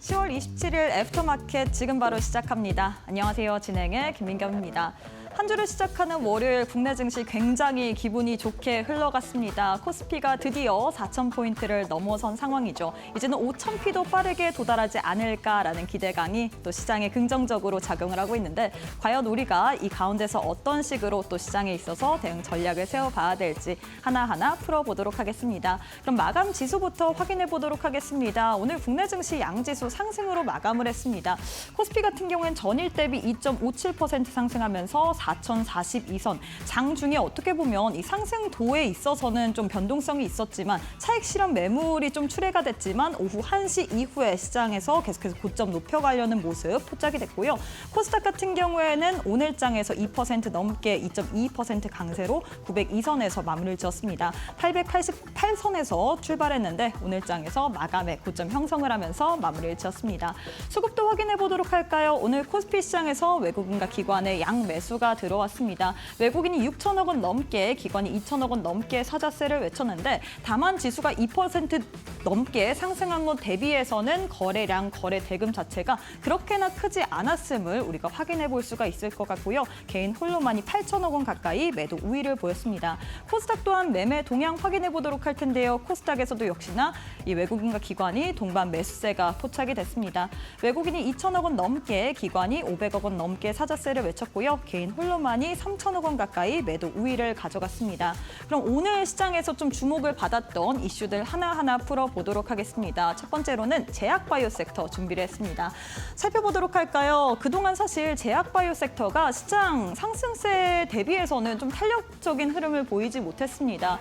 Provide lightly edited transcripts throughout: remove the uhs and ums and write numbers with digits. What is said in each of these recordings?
10월 27일 애프터마켓 지금 바로 시작합니다. 안녕하세요. 진행의 김민경입니다. 한 주를 시작하는 월요일 국내 증시 굉장히 기분이 좋게 흘러갔습니다. 코스피가 드디어 4,000포인트를 넘어선 상황이죠. 이제는 5,000피도 빠르게 도달하지 않을까라는 기대감이 또 시장에 긍정적으로 작용을 하고 있는데 과연 우리가 이 가운데서 어떤 식으로 또 시장에 있어서 대응 전략을 세워봐야 될지 하나하나 풀어보도록 하겠습니다. 그럼 마감 지수부터 확인해 보도록 하겠습니다. 오늘 국내 증시 양지수 상승으로 마감을 했습니다. 코스피 같은 경우엔 전일 대비 2.57% 상승하면서 4,042선, 장 중에 어떻게 보면 이 상승도에 있어서는 좀 변동성이 있었지만 차익 실현 매물이 좀 출회가 됐지만 오후 1시 이후에 시장에서 계속해서 고점 높여가려는 모습 포착이 됐고요. 코스닥 같은 경우에는 오늘 장에서 2% 넘게 2.22% 강세로 902선에서 마무리를 지었습니다. 888선에서 출발했는데 오늘 장에서 마감에 고점 형성을 하면서 마무리를 지었습니다. 수급도 확인해 보도록 할까요? 오늘 코스피 시장에서 외국인과 기관의 양 매수가 들어왔습니다. 외국인이 6천억 원 넘게, 기관이 2천억 원 넘게 사자세를 외쳤는데 다만 지수가 2% 넘게 상승한 것 대비해서는 거래량, 거래 대금 자체가 그렇게나 크지 않았음을 우리가 확인해 볼 수가 있을 것 같고요. 개인 홀로만이 8천억 원 가까이 매도 우위를 보였습니다. 코스닥 또한 매매 동향 확인해 보도록 할 텐데요. 코스닥에서도 역시나 이 외국인과 기관이 동반 매수세가 포착이 됐습니다. 외국인이 2천억 원 넘게, 기관이 500억 원 넘게 사자세를 외쳤고요. 개인 홀로만이 3천억 원 가까이 매도 우위를 가져갔습니다. 그럼 오늘 시장에서 좀 주목을 받았던 이슈들 하나하나 풀어보도록 하겠습니다. 첫 번째로는 제약바이오 섹터 준비를 했습니다. 살펴보도록 할까요? 그동안 사실 제약바이오 섹터가 시장 상승세 대비해서는 좀 탄력적인 흐름을 보이지 못했습니다.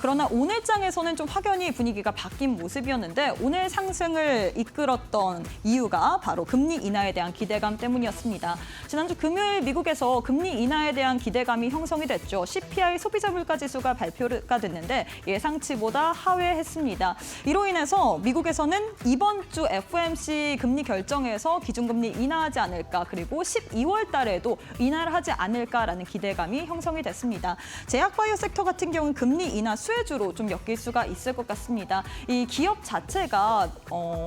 그러나 오늘 장에서는 좀 확연히 분위기가 바뀐 모습이었는데 오늘 상승을 이끌었던 이유가 바로 금리 인하에 대한 기대감 때문이었습니다. 지난주 금요일 미국에서 금리 인하에 대한 기대감이 형성이 됐죠. CPI 소비자 물가 지수가 발표가 됐는데 예상치보다 하회했습니다. 이로 인해서 미국에서는 이번 주 FOMC 금리 결정에서 기준금리 인하하지 않을까, 그리고 12월 달에도 인하를 하지 않을까라는 기대감이 형성이 됐습니다. 제약바이오 섹터 같은 경우는 금리 인하 수혜주로 좀 엮일 수가 있을 것 같습니다. 이 기업 자체가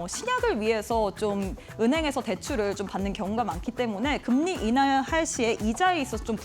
신약을 위해서 좀 은행에서 대출을 좀 받는 경우가 많기 때문에 금리 인하할 시에 이자에 있어서 좀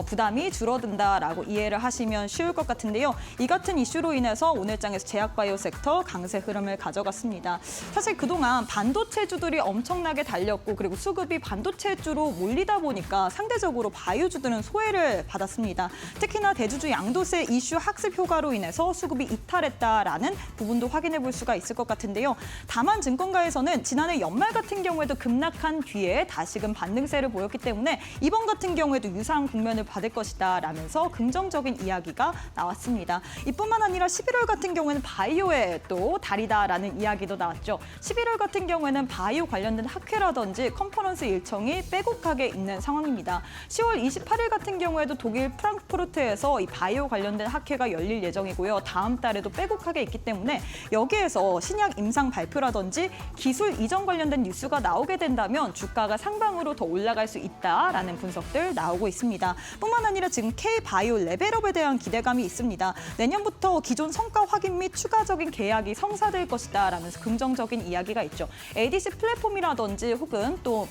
부담이 줄어든다라고 이해를 하시면 쉬울 것 같은데요. 이 같은 이슈로 인해서 오늘 장에서 제약바이오 섹터 강세 흐름을 가져갔습니다. 사실 그동안 반도체주들이 엄청나게 달렸고 그리고 수급이 반도체주로 몰리다 보니까 상대적으로 바이오주들은 소외를 받았습니다. 특히나 대주주 양도세 이슈 학습 효과로 인해서 수급이 이탈했다라는 부분도 확인해 볼 수가 있을 것 같은데요. 다만 증권가에서는 지난해 연말 같은 경우에도 급락한 뒤에 다시금 반등세를 보였기 때문에 이번 같은 경우에도 유사한 국면을 받을 것이다 라면서 긍정적인 이야기가 나왔습니다. 이뿐만 아니라 11월 같은 경우에는 바이오의 또 달이다라는 이야기도 나왔죠. 11월 같은 경우에는 바이오 관련된 학회라든지 컨퍼런스 일정이 빼곡하게 있는 상황입니다. 10월 28일 같은 경우에도 독일 프랑크푸르트에서 이 바이오 관련된 학회가 열릴 예정이고요. 다음 달에도 빼곡하게 있기 때문에 여기에서 신약 임상 발표라든지 기술 이전 관련된 뉴스가 나오게 된다면 주가가 상방으로 더 올라갈 수 있다라는 분석들 나오고 있습니다. 뿐만 아니라 지금 K-바이오 레벨업에 대한 기대감이 있습니다. 내년부터 기존 성과 확인 및 추가적인 계약이 성사될 것이다 라면서 긍정적인 이야기가 있죠. ADC 플랫폼이라든지 혹은 또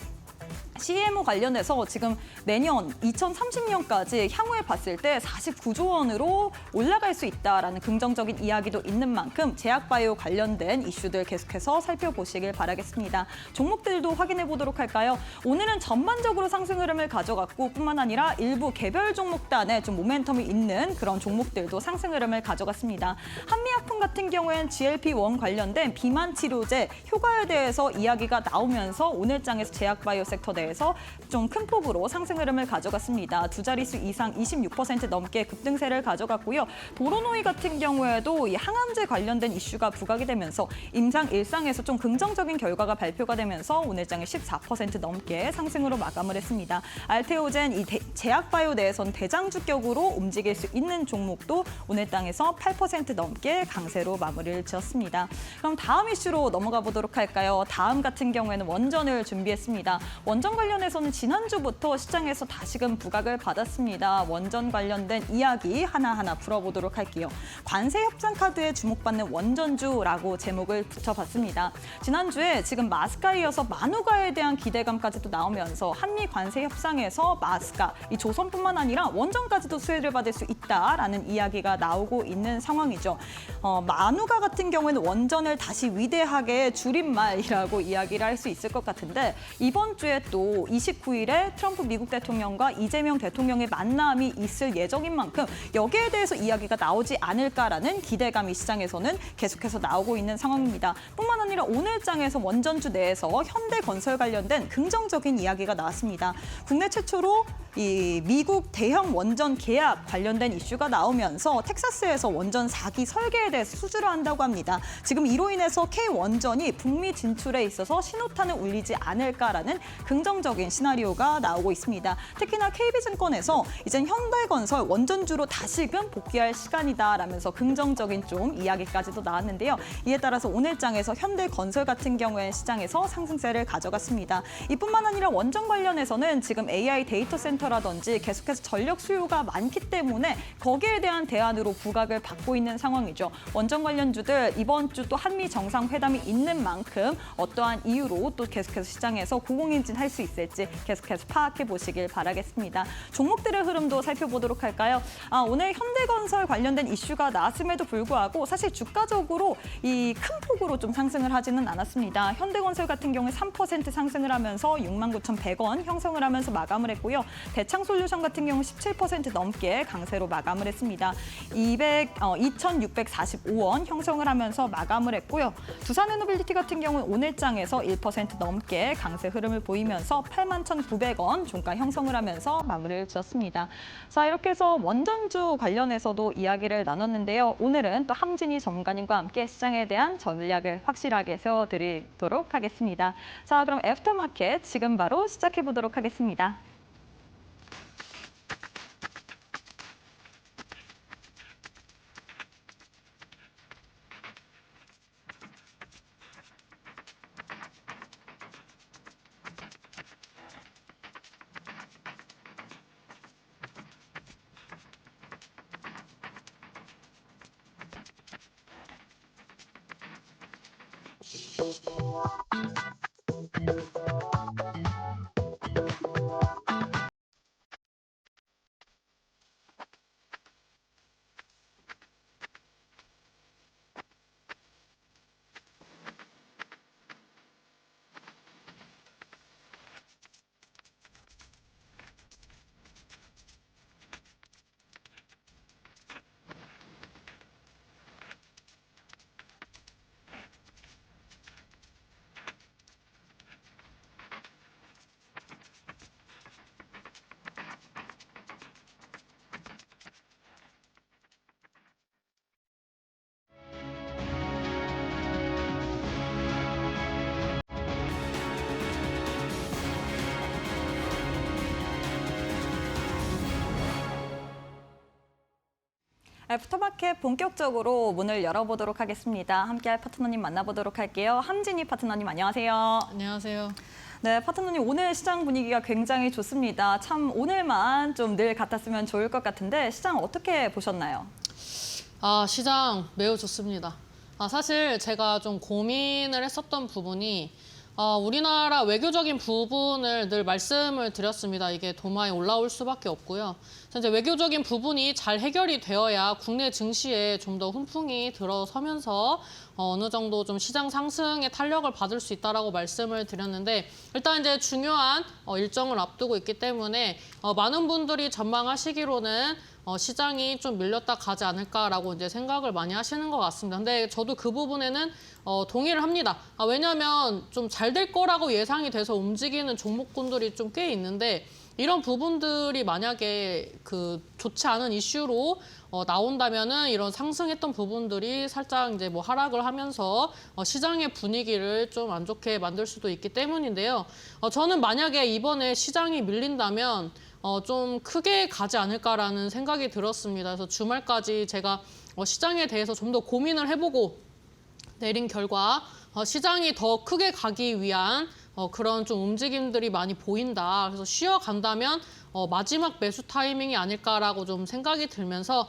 CMO 관련해서 지금 내년 2030년까지 향후에 봤을 때 49조 원으로 올라갈 수 있다라는 긍정적인 이야기도 있는 만큼 제약바이오 관련된 이슈들 계속해서 살펴보시길 바라겠습니다. 종목들도 확인해 보도록 할까요? 오늘은 전반적으로 상승 흐름을 가져갔고 뿐만 아니라 일부 개별 종목단에 좀 모멘텀이 있는 그런 종목들도 상승 흐름을 가져갔습니다. 한미약품 같은 경우엔 GLP-1 관련된 비만 치료제 효과에 대해서 이야기가 나오면서 오늘 장에서 제약바이오 섹터 내에서 좀 큰 폭으로 상승 흐름을 가져갔습니다. 두 자릿수 이상 26% 넘게 급등세를 가져갔고요. 도로노이 같은 경우에도 이 항암제 관련된 이슈가 부각이 되면서 임상 1상에서 좀 긍정적인 결과가 발표가 되면서 오늘 장에 14% 넘게 상승으로 마감을 했습니다. 알테오젠 이 제약바이오 내에서는 대장주격으로 움직일 수 있는 종목도 오늘 장에서 8% 넘게 강세로 마무리를 지었습니다. 그럼 다음 이슈로 넘어가 보도록 할까요? 다음 같은 경우에는 원전을 준비했습니다. 원전 관련해서는 지난주부터 시장에서 다시금 부각을 받았습니다. 원전 관련된 이야기 하나하나 풀어보도록 할게요. 관세 협상 카드에 주목받는 원전주라고 제목을 붙여봤습니다. 지난주에 지금 마스카에 이어서 마누카에 대한 기대감까지도 나오면서 한미 관세 협상에서 마스카, 이 조선뿐만 아니라 원전까지도 수혜를 받을 수 있다라는 이야기가 나오고 있는 상황이죠. 마누카 같은 경우에는 원전을 다시 위대하게 줄임말이라고 이야기를 할 수 있을 것 같은데 이번 주에 또 29일에 트럼프 미국 대통령과 이재명 대통령의 만남이 있을 예정인 만큼 여기에 대해서 이야기가 나오지 않을까라는 기대감이 시장에서는 계속해서 나오고 있는 상황입니다. 뿐만 아니라 오늘 장에서 원전주 내에서 현대건설 관련된 긍정적인 이야기가 나왔습니다. 국내 최초로 이 미국 대형 원전 계약 관련된 이슈가 나오면서 텍사스에서 원전 4기 설계에 대해서 수주를 한다고 합니다. 지금 이로 인해서 K원전이 북미 진출에 있어서 신호탄을 울리지 않을까라는 긍정적인 시나리오가 나오고 있습니다. 특히나 KB증권에서 이젠 현대건설 원전주로 다시금 복귀할 시간이다라면서 긍정적인 좀 이야기까지도 나왔는데요. 이에 따라서 오늘 장에서 현대건설 같은 경우에 시장에서 상승세를 가져갔습니다. 이뿐만 아니라 원전 관련해서는 지금 AI 데이터 센터라든지 계속해서 전력 수요가 많기 때문에 거기에 대한 대안으로 부각을 받고 있는 상황이죠. 원전 관련주들 이번 주 또 한미 정상회담이 있는 만큼 어떠한 이유로 또 계속해서 시장에서 고공행진할 수 있을지 계속해서 파악해 보시길 바라겠습니다. 종목들의 흐름도 살펴보도록 할까요? 오늘 현대건설 관련된 이슈가 나왔음에도 불구하고 사실 주가적으로 이 큰 폭으로 좀 상승을 하지는 않았습니다. 현대건설 같은 경우에 3% 상승을 하면서 69,100원 형성을 하면서 마감을 했고요. 대창솔루션 같은 경우 17% 넘게 강세로 마감을 했습니다. 2,645원 형성을 하면서 마감을 했고요. 두산에너빌리티 같은 경우는 오늘 장에서 1% 넘게 강세 흐름을 보이면서 81,900원 종가 형성을 하면서 마무리를 지었습니다. 자, 이렇게 해서 원전주 관련해서도 이야기를 나눴는데요. 오늘은 또 함진희 전문가님과 함께 시장에 대한 전략을 확실하게 세워드리도록 하겠습니다. 자, 그럼 애프터마켓 지금 바로 시작해 보도록 하겠습니다. 애프터마켓 본격적으로 문을 열어보도록 하겠습니다. 함께할 파트너님 만나보도록 할게요. 함진희 파트너님 안녕하세요. 안녕하세요. 네, 파트너님 오늘 시장 분위기가 굉장히 좋습니다. 참 오늘만 좀 늘 같았으면 좋을 것 같은데 시장 어떻게 보셨나요? 시장 매우 좋습니다. 사실 제가 좀 고민을 했었던 부분이 우리나라 외교적인 부분을 늘 말씀을 드렸습니다. 이게 도마에 올라올 수밖에 없고요. 이제 외교적인 부분이 잘 해결이 되어야 국내 증시에 좀 더 훈풍이 들어서면서 어느 정도 좀 시장 상승의 탄력을 받을 수 있다라고 말씀을 드렸는데 일단 이제 중요한 일정을 앞두고 있기 때문에 많은 분들이 전망하시기로는 시장이 좀 밀렸다 가지 않을까라고 이제 생각을 많이 하시는 것 같습니다. 근데 저도 그 부분에는 동의를 합니다. 왜냐하면 좀 잘 될 거라고 예상이 돼서 움직이는 종목군들이 좀 꽤 있는데 이런 부분들이 만약에 좋지 않은 이슈로 나온다면은 이런 상승했던 부분들이 살짝 이제 뭐 하락을 하면서 시장의 분위기를 좀 안 좋게 만들 수도 있기 때문인데요. 저는 만약에 이번에 시장이 밀린다면 좀 크게 가지 않을까라는 생각이 들었습니다. 그래서 주말까지 제가 시장에 대해서 좀 더 고민을 해보고 내린 결과 시장이 더 크게 가기 위한 그런 좀 움직임들이 많이 보인다. 그래서 쉬어간다면 마지막 매수 타이밍이 아닐까라고 좀 생각이 들면서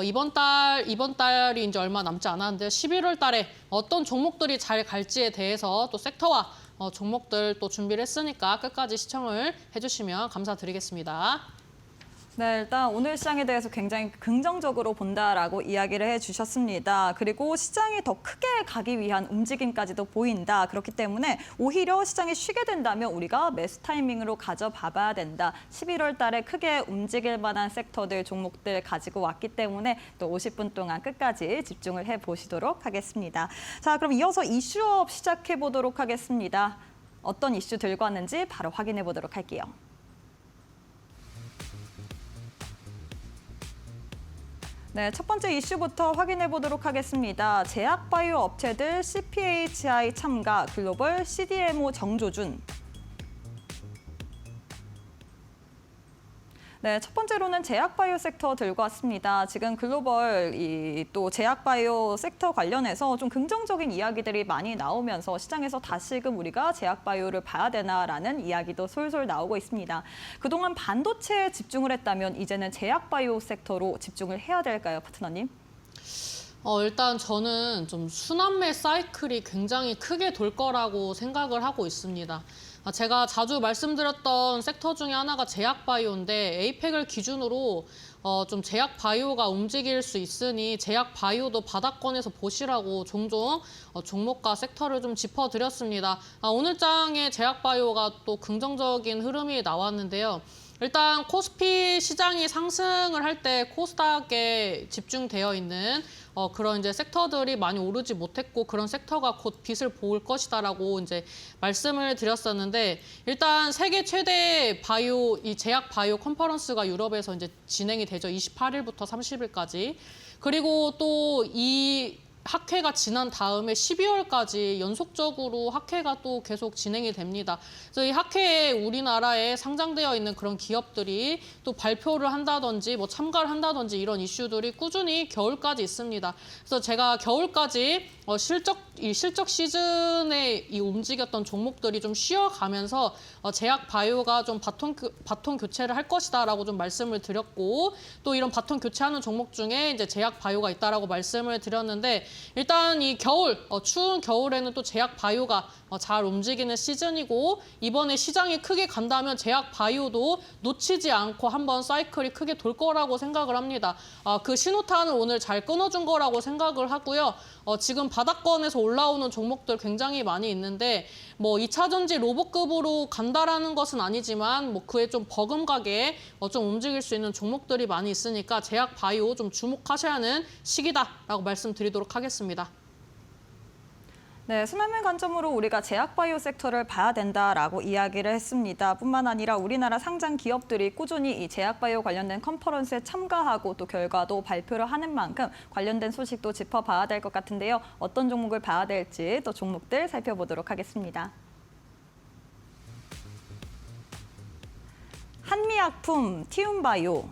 이번 달이 이제 얼마 남지 않았는데 11월 달에 어떤 종목들이 잘 갈지에 대해서 또 섹터와 종목들 또 준비를 했으니까 끝까지 시청을 해주시면 감사드리겠습니다. 네, 일단 오늘 시장에 대해서 굉장히 긍정적으로 본다라고 이야기를 해주셨습니다. 그리고 시장이 더 크게 가기 위한 움직임까지도 보인다. 그렇기 때문에 오히려 시장이 쉬게 된다면 우리가 매수 타이밍으로 가져봐야 된다. 11월 달에 크게 움직일 만한 섹터들, 종목들 가지고 왔기 때문에 또 50분 동안 끝까지 집중을 해보시도록 하겠습니다. 자, 그럼 이어서 이슈업 시작해 보도록 하겠습니다. 어떤 이슈 들고 왔는지 바로 확인해 보도록 할게요. 네, 첫 번째 이슈부터 확인해 보도록 하겠습니다. 제약바이오 업체들 CPHI 참가, 글로벌 CDMO 정조준. 네, 첫 번째로는 제약바이오 섹터 들고 왔습니다. 지금 글로벌 또 제약바이오 섹터 관련해서 좀 긍정적인 이야기들이 많이 나오면서 시장에서 다시금 우리가 제약바이오를 봐야 되나라는 이야기도 솔솔 나오고 있습니다. 그동안 반도체에 집중을 했다면 이제는 제약바이오 섹터로 집중을 해야 될까요, 파트너님? 일단 저는 좀 순환매 사이클이 굉장히 크게 돌 거라고 생각을 하고 있습니다. 제가 자주 말씀드렸던 섹터 중에 하나가 제약바이오인데 에이펙을 기준으로 좀 제약바이오가 움직일 수 있으니 제약바이오도 바닥권에서 보시라고 종종 종목과 섹터를 좀 짚어드렸습니다. 오늘 장에 제약바이오가 또 긍정적인 흐름이 나왔는데요. 일단 코스피 시장이 상승을 할 때 코스닥에 집중되어 있는 그런 이제 섹터들이 많이 오르지 못했고 그런 섹터가 곧 빛을 볼 것이다라고 이제 말씀을 드렸었는데 일단 세계 최대 바이오 이 제약 바이오 컨퍼런스가 유럽에서 이제 진행이 되죠. 28일부터 30일까지. 그리고 또 이 학회가 지난 다음에 12월까지 연속적으로 학회가 또 계속 진행이 됩니다. 그래서 이 학회에 우리나라에 상장되어 있는 그런 기업들이 또 발표를 한다든지 뭐 참가를 한다든지 이런 이슈들이 꾸준히 겨울까지 있습니다. 그래서 제가 겨울까지 실적 시즌에 이 움직였던 종목들이 좀 쉬어가면서 제약 바이오가 좀 바톤 교체를 할 것이다라고 좀 말씀을 드렸고 또 이런 바톤 교체하는 종목 중에 이제 제약 바이오가 있다라고 말씀을 드렸는데 일단 이 겨울 추운 겨울에는 또 제약 바이오가 잘 움직이는 시즌이고 이번에 시장이 크게 간다면 제약 바이오도 놓치지 않고 한번 사이클이 크게 돌 거라고 생각을 합니다. 그 신호탄을 오늘 잘 끊어준 거라고 생각을 하고요. 지금 바닥권에서 올라오는 종목들 굉장히 많이 있는데 뭐 2차 전지 로봇급으로 간다라는 것은 아니지만 뭐 그에 좀 버금가게 좀 움직일 수 있는 종목들이 많이 있으니까 제약 바이오 좀 주목하셔야 하는 시기다라고 말씀드리도록 하겠습니다. 네, 순환매 관점으로 우리가 제약바이오 섹터를 봐야 된다라고 이야기를 했습니다. 뿐만 아니라 우리나라 상장 기업들이 꾸준히 이 제약바이오 관련된 컨퍼런스에 참가하고 또 결과도 발표를 하는 만큼 관련된 소식도 짚어봐야 될 것 같은데요. 어떤 종목을 봐야 될지 또 종목들 살펴보도록 하겠습니다. 한미약품, 티움바이오.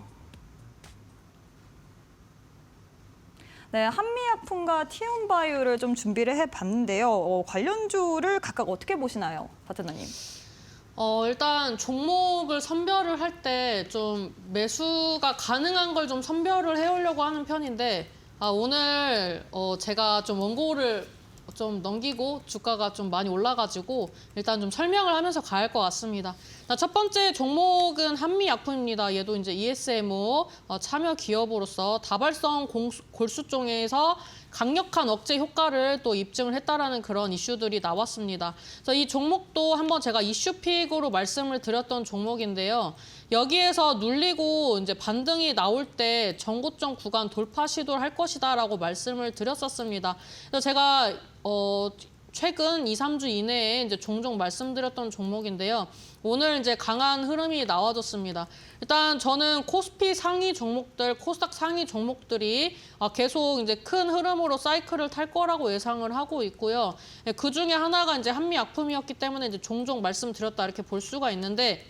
네, 한미약품과 티움바이오를 좀 준비를 해봤는데요. 관련주를 각각 어떻게 보시나요, 파트너님? 일단 종목을 선별을 할 때 좀 매수가 가능한 걸 좀 선별을 해오려고 하는 편인데 오늘 제가 좀 원고를 좀 넘기고 주가가 좀 많이 올라가지고 일단 좀 설명을 하면서 가야 할 것 같습니다. 첫 번째 종목은 한미약품입니다. 얘도 이제 ESMO 참여 기업으로서 다발성 골수종에서 강력한 억제 효과를 또 입증을 했다라는 그런 이슈들이 나왔습니다. 그래서 이 종목도 한번 제가 이슈픽으로 말씀을 드렸던 종목인데요. 여기에서 눌리고 이제 반등이 나올 때 전고점 구간 돌파 시도를 할 것이다라고 말씀을 드렸었습니다. 그래서 제가 최근 2, 3주 이내에 이제 종종 말씀드렸던 종목인데요. 오늘 이제 강한 흐름이 나와줬습니다. 일단 저는 코스피 상위 종목들, 코스닥 상위 종목들이 계속 이제 큰 흐름으로 사이클을 탈 거라고 예상을 하고 있고요. 그 중에 하나가 이제 한미약품이었기 때문에 이제 종종 말씀드렸다 이렇게 볼 수가 있는데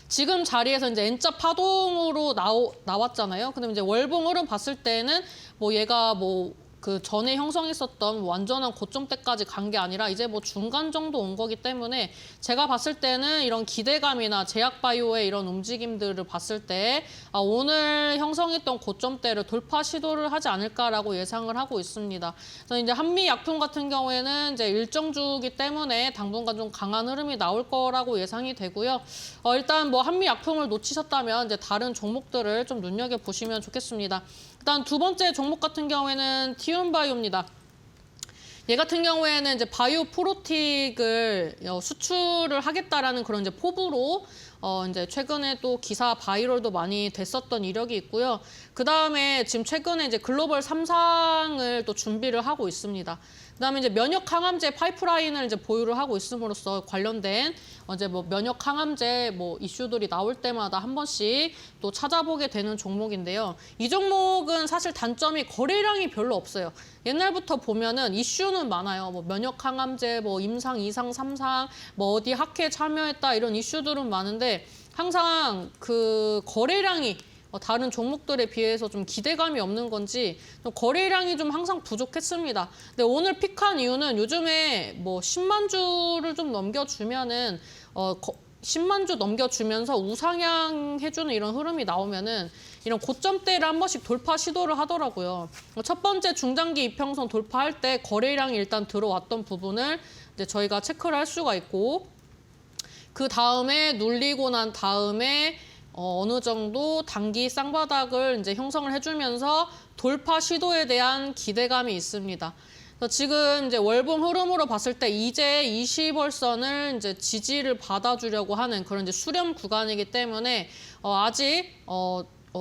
지금 자리에서 이제 N자 파동으로 나왔잖아요. 근데 이제 월봉 흐름 봤을 때는 뭐 얘가 뭐 그 전에 형성했었던 완전한 고점대까지 간 게 아니라 이제 뭐 중간 정도 온 거기 때문에 제가 봤을 때는 이런 기대감이나 제약바이오의 이런 움직임들을 봤을 때 오늘 형성했던 고점대를 돌파 시도를 하지 않을까라고 예상을 하고 있습니다. 그래서 이제 한미약품 같은 경우에는 이제 일정주기 때문에 당분간 좀 강한 흐름이 나올 거라고 예상이 되고요. 일단 뭐 한미약품을 놓치셨다면 이제 다른 종목들을 좀 눈여겨보시면 좋겠습니다. 일단 두 번째 종목 같은 경우에는 티움바이오입니다. 얘 같은 경우에는 이제 바이오 프로틱을 수출을 하겠다라는 그런 이제 포부로 이제 최근에 또 기사 바이럴도 많이 됐었던 이력이 있고요. 그 다음에 지금 최근에 이제 글로벌 3상을 또 준비를 하고 있습니다. 그다음에 이제 면역 항암제 파이프라인을 이제 보유를 하고 있음으로써 관련된 이제 뭐 면역 항암제 뭐 이슈들이 나올 때마다 한 번씩 또 찾아보게 되는 종목인데요. 이 종목은 사실 단점이 거래량이 별로 없어요. 옛날부터 보면은 이슈는 많아요. 뭐 면역 항암제, 뭐 임상, 2상, 3상, 뭐 어디 학회에 참여했다 이런 이슈들은 많은데 항상 그 거래량이 다른 종목들에 비해서 좀 기대감이 없는 건지 좀 거래량이 좀 항상 부족했습니다. 근데 오늘 픽한 이유는 요즘에 뭐 10만 주를 좀 넘겨주면은 10만 주 넘겨주면서 우상향 해주는 이런 흐름이 나오면은 이런 고점대를 한 번씩 돌파 시도를 하더라고요. 첫 번째 중장기 이평선 돌파할 때 거래량이 일단 들어왔던 부분을 이제 저희가 체크를 할 수가 있고 그 다음에 눌리고 난 다음에 어느 정도 단기 쌍바닥을 이제 형성을 해주면서 돌파 시도에 대한 기대감이 있습니다. 그래서 지금 이제 월봉 흐름으로 봤을 때 이제 20월선을 이제 지지를 받아주려고 하는 그런 이제 수렴 구간이기 때문에 아직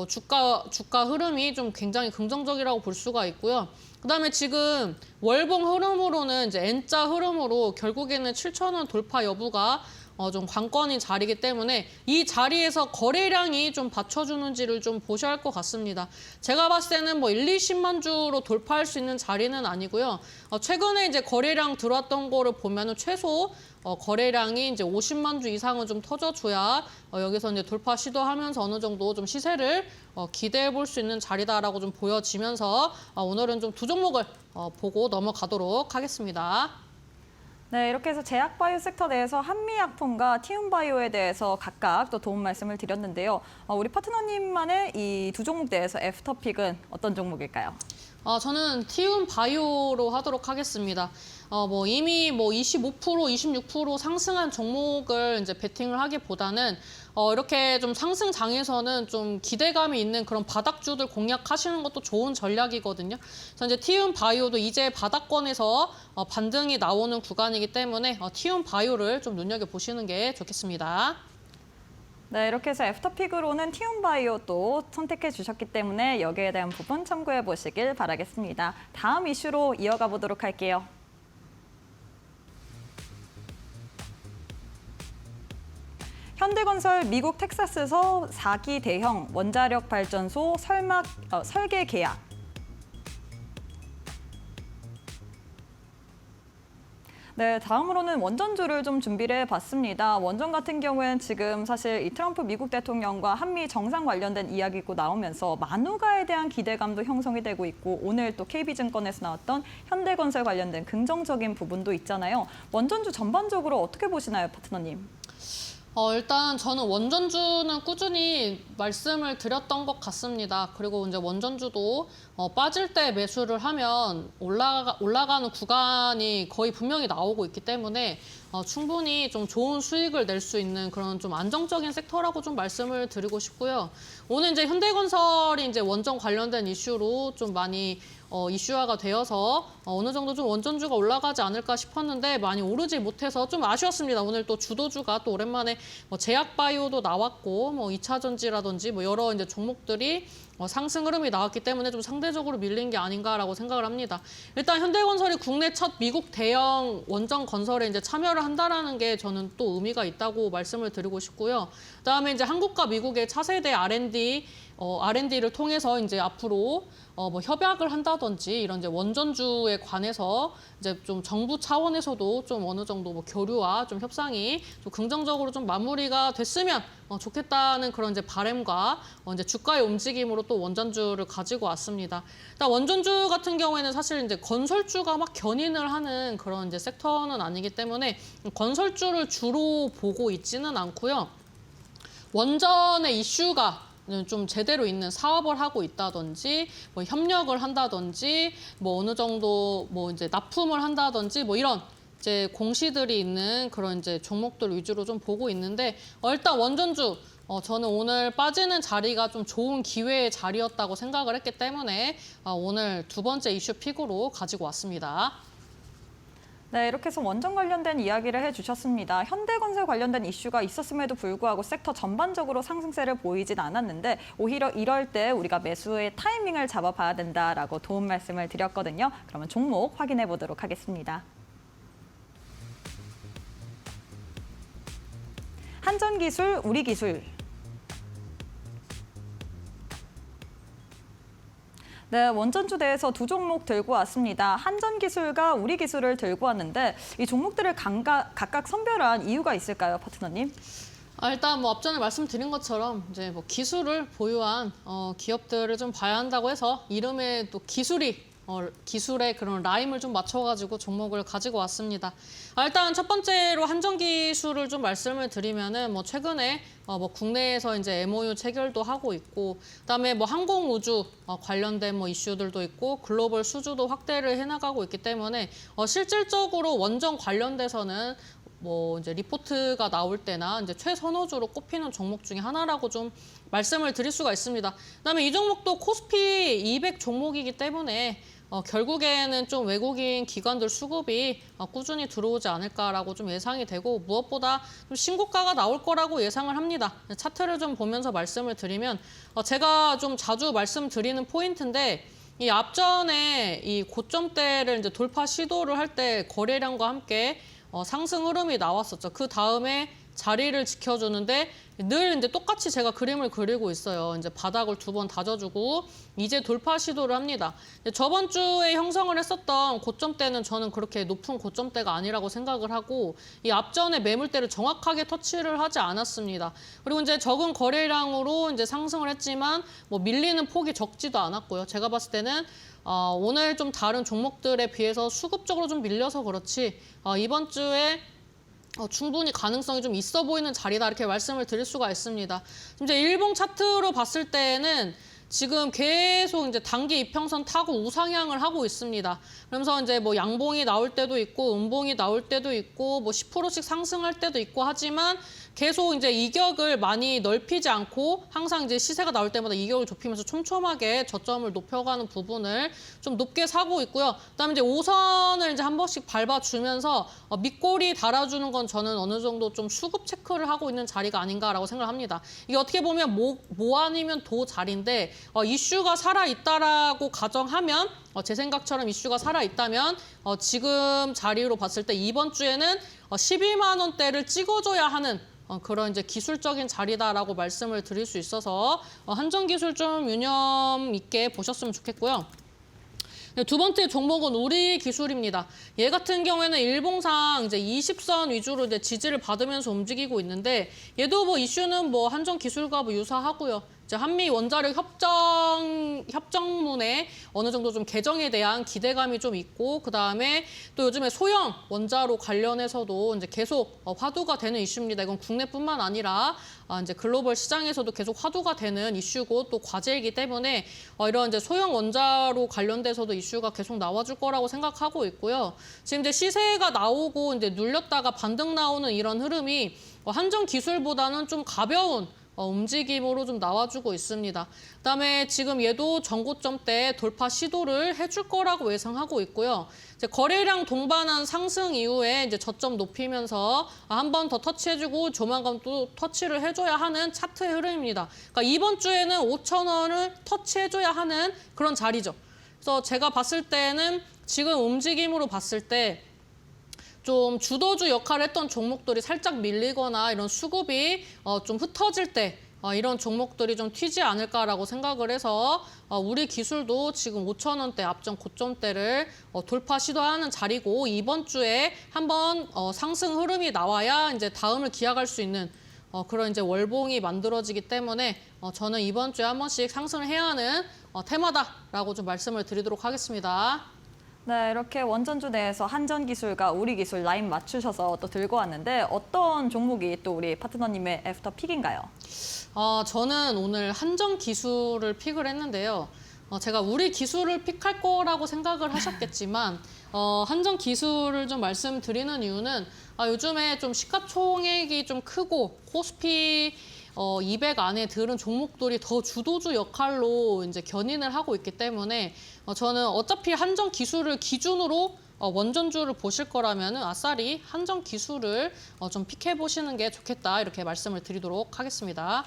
주가 흐름이 좀 굉장히 긍정적이라고 볼 수가 있고요. 그다음에 지금 월봉 흐름으로는 이제 N자 흐름으로 결국에는 7,000원 돌파 여부가 좀 관건인 자리이기 때문에 이 자리에서 거래량이 좀 받쳐주는지를 좀 보셔야 할 것 같습니다. 제가 봤을 때는 뭐 1, 20만 주로 돌파할 수 있는 자리는 아니고요. 최근에 이제 거래량 들어왔던 거를 보면은 최소 거래량이 이제 50만 주 이상은 좀 터져줘야 여기서 이제 돌파 시도하면서 어느 정도 좀 시세를 기대해 볼 수 있는 자리다라고 좀 보여지면서 오늘은 좀 두 종목을 보고 넘어가도록 하겠습니다. 네, 이렇게 해서 제약바이오 섹터 내에서 한미약품과 티움바이오에 대해서 각각 또 도움 말씀을 드렸는데요. 우리 파트너님만의 이 두 종목 대해서 애프터픽은 어떤 종목일까요? 저는 티움바이오로 하도록 하겠습니다. 뭐 이미 뭐 25%, 26% 상승한 종목을 이제 베팅을 하기보다는 이렇게 좀 상승장에서는 좀 기대감이 있는 그런 바닥주들 공략하시는 것도 좋은 전략이거든요. 그래서 이제 티움바이오도 이제 바닥권에서 반등이 나오는 구간이기 때문에 티움바이오를 좀 눈여겨보시는 게 좋겠습니다. 네, 이렇게 해서 애프터픽으로는 티움바이오 또 선택해 주셨기 때문에 여기에 대한 부분 참고해 보시길 바라겠습니다. 다음 이슈로 이어가 보도록 할게요. 현대건설 미국 텍사스에서 4기 대형 원자력 발전소 설계 계약. 네, 다음으로는 원전주를 좀 준비를 해봤습니다. 원전 같은 경우에는 지금 사실 이 트럼프 미국 대통령과 한미 정상 관련된 이야기가 나오면서 만우가에 대한 기대감도 형성이 되고 있고 오늘 또 KB증권에서 나왔던 현대건설 관련된 긍정적인 부분도 있잖아요. 원전주 전반적으로 어떻게 보시나요, 파트너님? 일단 저는 원전주는 꾸준히 말씀을 드렸던 것 같습니다. 그리고 이제 원전주도 빠질 때 매수를 하면 올라가는 구간이 거의 분명히 나오고 있기 때문에 충분히 좀 좋은 수익을 낼 수 있는 그런 좀 안정적인 섹터라고 좀 말씀을 드리고 싶고요. 오늘 이제 현대건설이 이제 원전 관련된 이슈로 좀 많이 이슈화가 되어서 어느 정도 좀 원전주가 올라가지 않을까 싶었는데 많이 오르지 못해서 좀 아쉬웠습니다. 오늘 또 주도주가 또 오랜만에 뭐 제약바이오도 나왔고 뭐 2차전지라든지 뭐 여러 이제 종목들이 상승 흐름이 나왔기 때문에 좀 상대적으로 밀린 게 아닌가라고 생각을 합니다. 일단 현대건설이 국내 첫 미국 대형 원전 건설에 이제 참여를 한다라는 게 저는 또 의미가 있다고 말씀을 드리고 싶고요. 그다음에 이제 한국과 미국의 차세대 R&D R&D를 통해서 이제 앞으로 뭐 협약을 한다든지 이런 이제 원전주에 관해서 이제 좀 정부 차원에서도 좀 어느 정도 뭐 교류와 좀 협상이 좀 긍정적으로 좀 마무리가 됐으면 좋겠다는 그런 이제 바람과 이제 주가의 움직임으로 또 원전주를 가지고 왔습니다. 일단 원전주 같은 경우에는 사실 이제 건설주가 막 견인을 하는 그런 이제 섹터는 아니기 때문에 건설주를 주로 보고 있지는 않고요. 원전의 이슈가 좀 제대로 있는 사업을 하고 있다든지 뭐 협력을 한다든지 뭐 어느 정도 뭐 이제 납품을 한다든지 뭐 이런 이제 공시들이 있는 그런 이제 종목들 위주로 좀 보고 있는데 일단 원전주 저는 오늘 빠지는 자리가 좀 좋은 기회의 자리였다고 생각을 했기 때문에 오늘 두 번째 이슈 픽으로 가지고 왔습니다. 네, 이렇게 해서 원전 관련된 이야기를 해주셨습니다. 현대건설 관련된 이슈가 있었음에도 불구하고 섹터 전반적으로 상승세를 보이진 않았는데 오히려 이럴 때 우리가 매수의 타이밍을 잡아봐야 된다라고 도움 말씀을 드렸거든요. 그러면 종목 확인해 보도록 하겠습니다. 한전기술, 우리기술. 네, 원전주 대에서 두 종목 들고 왔습니다. 한전기술과 우리기술을 들고 왔는데 이 종목들을 각각 선별한 이유가 있을까요, 파트너님? 일단 뭐 앞전에 말씀드린 것처럼 이제 뭐 기술을 보유한 기업들을 좀 봐야 한다고 해서 이름에 또 기술의 그런 라임을 좀 맞춰가지고 종목을 가지고 왔습니다. 일단 첫 번째로 한전기술을 좀 말씀을 드리면은 뭐 최근에 뭐 국내에서 이제 MOU 체결도 하고 있고, 그다음에 뭐 항공우주 관련된 뭐 이슈들도 있고 글로벌 수주도 확대를 해나가고 있기 때문에 실질적으로 원전 관련돼서는 뭐 이제 리포트가 나올 때나 이제 최선호주로 꼽히는 종목 중에 하나라고 좀 말씀을 드릴 수가 있습니다. 그다음에 이 종목도 코스피 200 종목이기 때문에 결국에는 좀 외국인 기관들 수급이 꾸준히 들어오지 않을까라고 좀 예상이 되고 무엇보다 좀 신고가가 나올 거라고 예상을 합니다. 차트를 좀 보면서 말씀을 드리면 제가 좀 자주 말씀드리는 포인트인데 이 앞전에 이 고점대를 이제 돌파 시도를 할 때 거래량과 함께 상승 흐름이 나왔었죠. 그 다음에 자리를 지켜주는데 늘 이제 똑같이 제가 그림을 그리고 있어요. 이제 바닥을 두 번 다져주고 이제 돌파 시도를 합니다. 저번 주에 형성을 했었던 고점대는 저는 그렇게 높은 고점대가 아니라고 생각을 하고 이 앞전에 매물대를 정확하게 터치를 하지 않았습니다. 그리고 이제 적은 거래량으로 이제 상승을 했지만 뭐 밀리는 폭이 적지도 않았고요. 제가 봤을 때는 오늘 좀 다른 종목들에 비해서 수급적으로 좀 밀려서 그렇지 이번 주에 충분히 가능성이 좀 있어 보이는 자리다 이렇게 말씀을 드릴 수가 있습니다. 이제 일봉 차트로 봤을 때는 지금 계속 이제 단기 이평선 타고 우상향을 하고 있습니다. 그러면서 이제 뭐 양봉이 나올 때도 있고 음봉이 나올 때도 있고 뭐 10%씩 상승할 때도 있고 하지만 계속 이제 이격을 많이 넓히지 않고 항상 이제 시세가 나올 때마다 이격을 좁히면서 촘촘하게 저점을 높여가는 부분을 좀 높게 사고 있고요. 그다음에 이제 5선을 이제 한 번씩 밟아주면서 밑꼬리 달아주는 건 저는 어느 정도 좀 수급 체크를 하고 있는 자리가 아닌가라고 생각을 합니다. 이게 어떻게 보면 뭐 아니면 도 자리인데 이슈가 살아있다라고 가정하면 제 생각처럼 이슈가 살아있다면 지금 자리로 봤을 때 이번 주에는 12만 원대를 찍어줘야 하는 그런 이제 기술적인 자리다라고 말씀을 드릴 수 있어서 한전기술 좀 유념 있게 보셨으면 좋겠고요. 두 번째 종목은 우리기술입니다. 얘 같은 경우에는 일봉상 이제 20선 위주로 이제 지지를 받으면서 움직이고 있는데 얘도 뭐 이슈는 뭐 한전기술과 뭐 유사하고요. 이제 한미 원자력 협정문에 어느 정도 좀 개정에 대한 기대감이 좀 있고 그다음에 또 요즘에 소형 원자로 관련해서도 이제 계속 화두가 되는 이슈입니다. 이건 국내뿐만 아니라 이제 글로벌 시장에서도 계속 화두가 되는 이슈고 또 과제이기 때문에 이런 이제 소형 원자로 관련돼서도 이슈가 계속 나와줄 거라고 생각하고 있고요. 지금 이제 시세가 나오고 이제 눌렸다가 반등 나오는 이런 흐름이 한전기술보다는 좀 가벼운 움직임으로 좀 나와주고 있습니다. 그다음에 지금 얘도 전고점대 돌파 시도를 해줄 거라고 예상하고 있고요. 이제 거래량 동반한 상승 이후에 이제 저점 높이면서 한 번 더 터치해주고 조만간 또 터치를 해줘야 하는 차트의 흐름입니다. 그러니까 이번 주에는 5,000원을 터치해줘야 하는 그런 자리죠. 그래서 제가 봤을 때는 지금 움직임으로 봤을 때 좀 주도주 역할을 했던 종목들이 살짝 밀리거나 이런 수급이 좀 흩어질 때 이런 종목들이 좀 튀지 않을까라고 생각을 해서 우리 기술도 지금 5,000원대 앞전 고점대를 돌파 시도하는 자리고 이번 주에 한번 상승 흐름이 나와야 이제 다음을 기약할 수 있는 그런 이제 월봉이 만들어지기 때문에 저는 이번 주에 한 번씩 상승을 해야 하는 테마다라고 좀 말씀을 드리도록 하겠습니다. 네, 이렇게 원전주 내에서 한전기술과 우리기술 라인 맞추셔서 또 들고 왔는데 어떤 종목이 또 우리 파트너님의 애프터 픽인가요? 저는 오늘 한전 기술을 픽을 했는데요. 제가 우리 기술을 픽할 거라고 생각을 하셨겠지만 한전 기술을 좀 말씀드리는 이유는 요즘에 좀 시가총액이 좀 크고 코스피 200 안에 들은 종목들이 더 주도주 역할로 이제 견인을 하고 있기 때문에 저는 어차피 한전 기술을 기준으로 원전주를 보실 거라면 아싸리 한전 기술을 좀 픽해 보시는 게 좋겠다 이렇게 말씀을 드리도록 하겠습니다.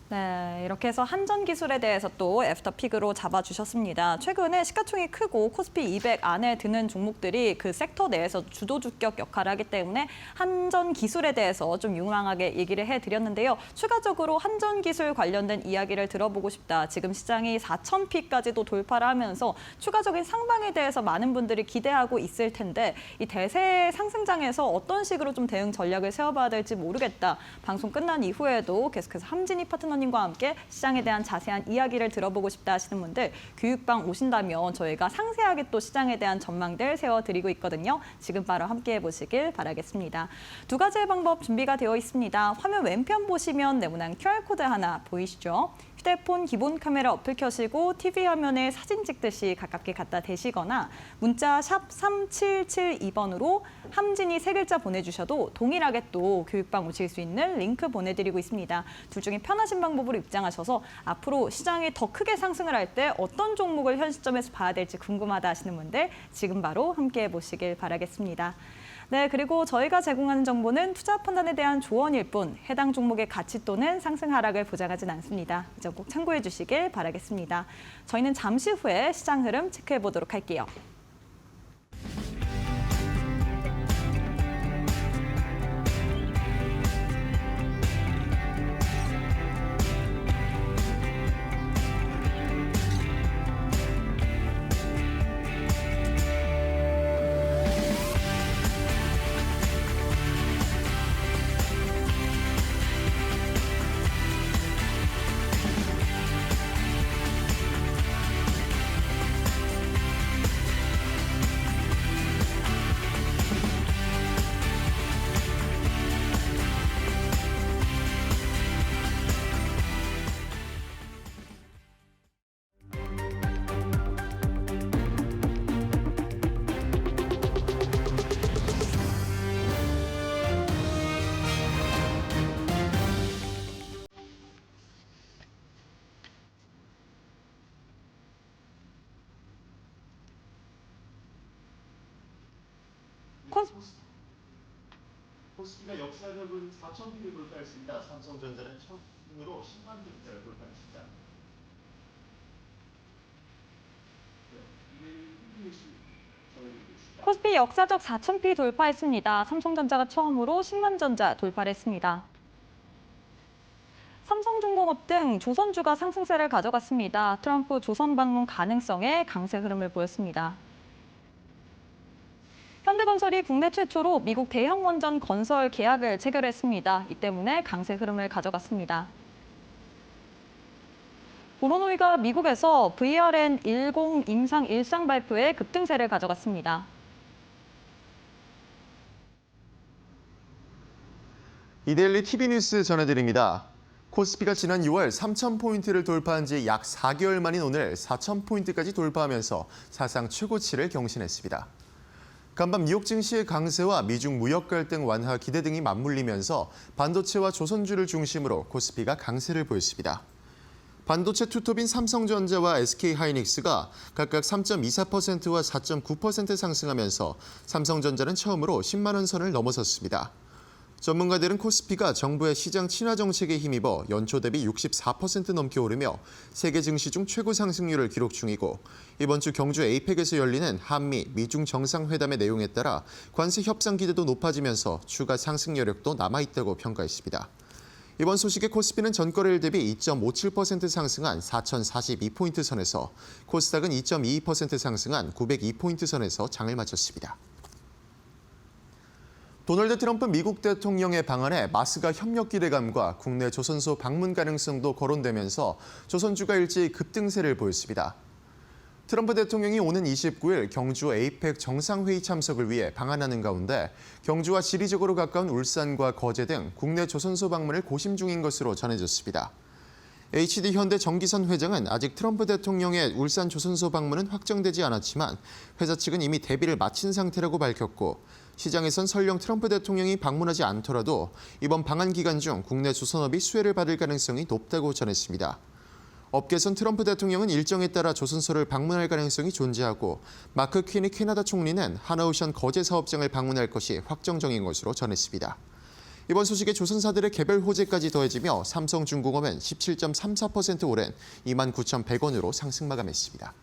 네, 이렇게 해서 한전기술에 대해서 또 애프터픽으로 잡아주셨습니다. 최근에 시가총이 크고 코스피 200 안에 드는 종목들이 그 섹터 내에서 주도주격 역할을 하기 때문에 한전기술에 대해서 좀 유망하게 얘기를 해드렸는데요. 추가적으로 한전기술 관련된 이야기를 들어보고 싶다. 지금 시장이 4,000피까지도 돌파를 하면서 추가적인 상방에 대해서 많은 분들이 기대하고 있을 텐데 이 대세 상승장에서 어떤 식으로 좀 대응 전략을 세워봐야 될지 모르겠다. 방송 끝난 이후에도 계속해서 함진희 파트너님과 함께 시장에 대한 자세한 이야기를 들어보고 싶다 하시는 분들 교육방 오신다면 저희가 상세하게 또 시장에 대한 전망들 세워드리고 있거든요. 지금 바로 함께해 보시길 바라겠습니다. 두 가지의 방법 준비가 되어 있습니다. 화면 왼편 보시면 네모난 QR코드 하나 보이시죠? 휴대폰 기본 카메라 어플 켜시고 TV 화면에 사진 찍듯이 가깝게 갖다 대시거나 문자 샵 3772번으로 함진이 세 글자 보내주셔도 동일하게 또 교육방 오실 수 있는 링크 보내드리고 있습니다. 둘 중에 편하신 방법으로 입장하셔서 앞으로 시장이 더 크게 상승을 할 때 어떤 종목을 현 시점에서 봐야 될지 궁금하다 하시는 분들 지금 바로 함께해 보시길 바라겠습니다. 네, 그리고 저희가 제공하는 정보는 투자 판단에 대한 조언일 뿐 해당 종목의 가치 또는 상승 하락을 보장하진 않습니다. 이 점 꼭 참고해 주시길 바라겠습니다. 저희는 잠시 후에 시장 흐름 체크해 보도록 할게요. 코스피가 역사적인 4,000피를 돌파했습니다. 삼성전자는 처음으로 10만 주짜를 돌파했습니다. 코스피 역사적 4,000피 돌파했습니다. 삼성전자가 처음으로 10만 전자 돌파를 했습니다. 삼성중공업 등 조선주가 상승세를 가져갔습니다. 트럼프 조선 방문 가능성에 강세 흐름을 보였습니다. 현대건설이 국내 최초로 미국 대형 원전 건설 계약을 체결했습니다. 이 때문에 강세 흐름을 가져갔습니다. 보로노이가 미국에서 VRN10 임상 일상 발표에 급등세를 가져갔습니다. 이데일리 TV뉴스 전해드립니다. 코스피가 지난 6월 3,000포인트를 돌파한 지 약 4개월 만인 오늘 4,000포인트까지 돌파하면서 사상 최고치를 경신했습니다. 간밤 뉴욕 증시의 강세와 미중 무역 갈등 완화 기대 등이 맞물리면서 반도체와 조선주를 중심으로 코스피가 강세를 보였습니다. 반도체 투톱인 삼성전자와 SK하이닉스가 각각 3.24%와 4.9% 상승하면서 삼성전자는 처음으로 10만 원 선을 넘어섰습니다. 전문가들은 코스피가 정부의 시장 친화 정책에 힘입어 연초 대비 64% 넘게 오르며 세계 증시 중 최고 상승률을 기록 중이고 이번 주 경주 에이펙에서 열리는 한미, 미중 정상회담의 내용에 따라 관세 협상 기대도 높아지면서 추가 상승 여력도 남아있다고 평가했습니다. 이번 소식에 코스피는 전거래일 대비 2.57% 상승한 4,042포인트 선에서 코스닥은 2.22% 상승한 902포인트 선에서 장을 마쳤습니다. 도널드 트럼프 미국 대통령의 방안에 마스가 협력 기대감과 국내 조선소 방문 가능성도 거론되면서 조선주가 일제히 급등세를 보였습니다. 트럼프 대통령이 오는 29일 경주 에이펙 정상회의 참석을 위해 방한하는 가운데 경주와 지리적으로 가까운 울산과 거제 등 국내 조선소 방문을 고심 중인 것으로 전해졌습니다. HD 현대 정기선 회장은 아직 트럼프 대통령의 울산 조선소 방문은 확정되지 않았지만 회사 측은 이미 대비를 마친 상태라고 밝혔고 시장에선 설령 트럼프 대통령이 방문하지 않더라도 이번 방한 기간 중 국내 조선업이 수혜를 받을 가능성이 높다고 전했습니다. 업계선 트럼프 대통령은 일정에 따라 조선소를 방문할 가능성이 존재하고 마크 퀴니 캐나다 총리는 하나오션 거제 사업장을 방문할 것이 확정적인 것으로 전했습니다. 이번 소식에 조선사들의 개별 호재까지 더해지며 삼성중공업은 17.34% 오른 29,100원으로 상승 마감했습니다.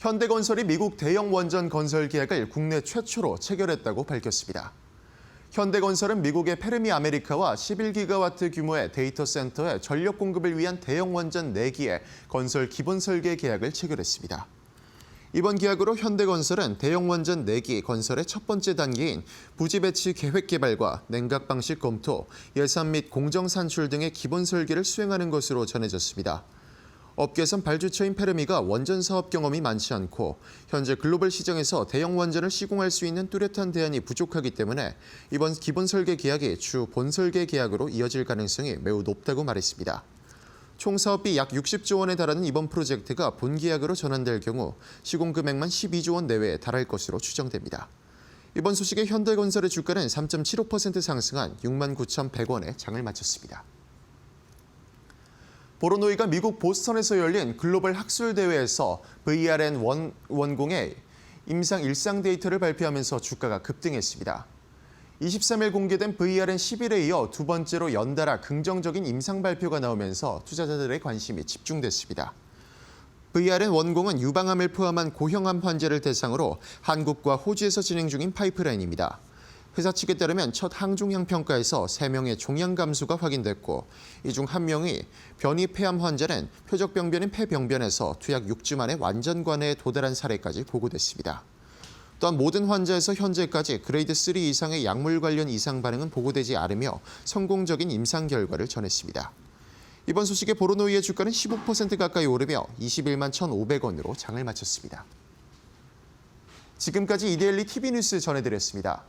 현대건설이 미국 대형 원전 건설 계약을 국내 최초로 체결했다고 밝혔습니다. 현대건설은 미국의 페르미 아메리카와 11기가와트 규모의 데이터 센터의 전력 공급을 위한 대형 원전 4기의 건설 기본 설계 계약을 체결했습니다. 이번 계약으로 현대건설은 대형 원전 4기 건설의 첫 번째 단계인 부지 배치 계획 개발과 냉각 방식 검토, 예산 및 공정 산출 등의 기본 설계를 수행하는 것으로 전해졌습니다. 업계선 발주처인 페르미가 원전 사업 경험이 많지 않고 현재 글로벌 시장에서 대형 원전을 시공할 수 있는 뚜렷한 대안이 부족하기 때문에 이번 기본 설계 계약이 주 본설계 계약으로 이어질 가능성이 매우 높다고 말했습니다. 총 사업비 약 60조 원에 달하는 이번 프로젝트가 본계약으로 전환될 경우 시공 금액만 12조 원 내외에 달할 것으로 추정됩니다. 이번 소식에 현대건설의 주가는 3.75% 상승한 69,100원에 장을 마쳤습니다. 보로노이가 미국 보스턴에서 열린 글로벌 학술 대회에서 VRN 원공의 임상 일상 데이터를 발표하면서 주가가 급등했습니다. 23일 공개된 VRN 11에 이어 두 번째로 연달아 긍정적인 임상 발표가 나오면서 투자자들의 관심이 집중됐습니다. VRN 원공은 유방암을 포함한 고형암 환자를 대상으로 한국과 호주에서 진행 중인 파이프라인입니다. 회사 측에 따르면 첫 항종양 평가에서 3명의 종양 감소가 확인됐고 이 중 1명이 변이 폐암 환자는 표적병변인 폐병변에서 투약 6주 만에 완전 관해에 도달한 사례까지 보고됐습니다. 또한 모든 환자에서 현재까지 그레이드 3 이상의 약물 관련 이상 반응은 보고되지 않으며 성공적인 임상 결과를 전했습니다. 이번 소식에 보로노이의 주가는 15% 가까이 오르며 21만 1,500원으로 장을 마쳤습니다. 지금까지 이데일리 TV뉴스 전해드렸습니다.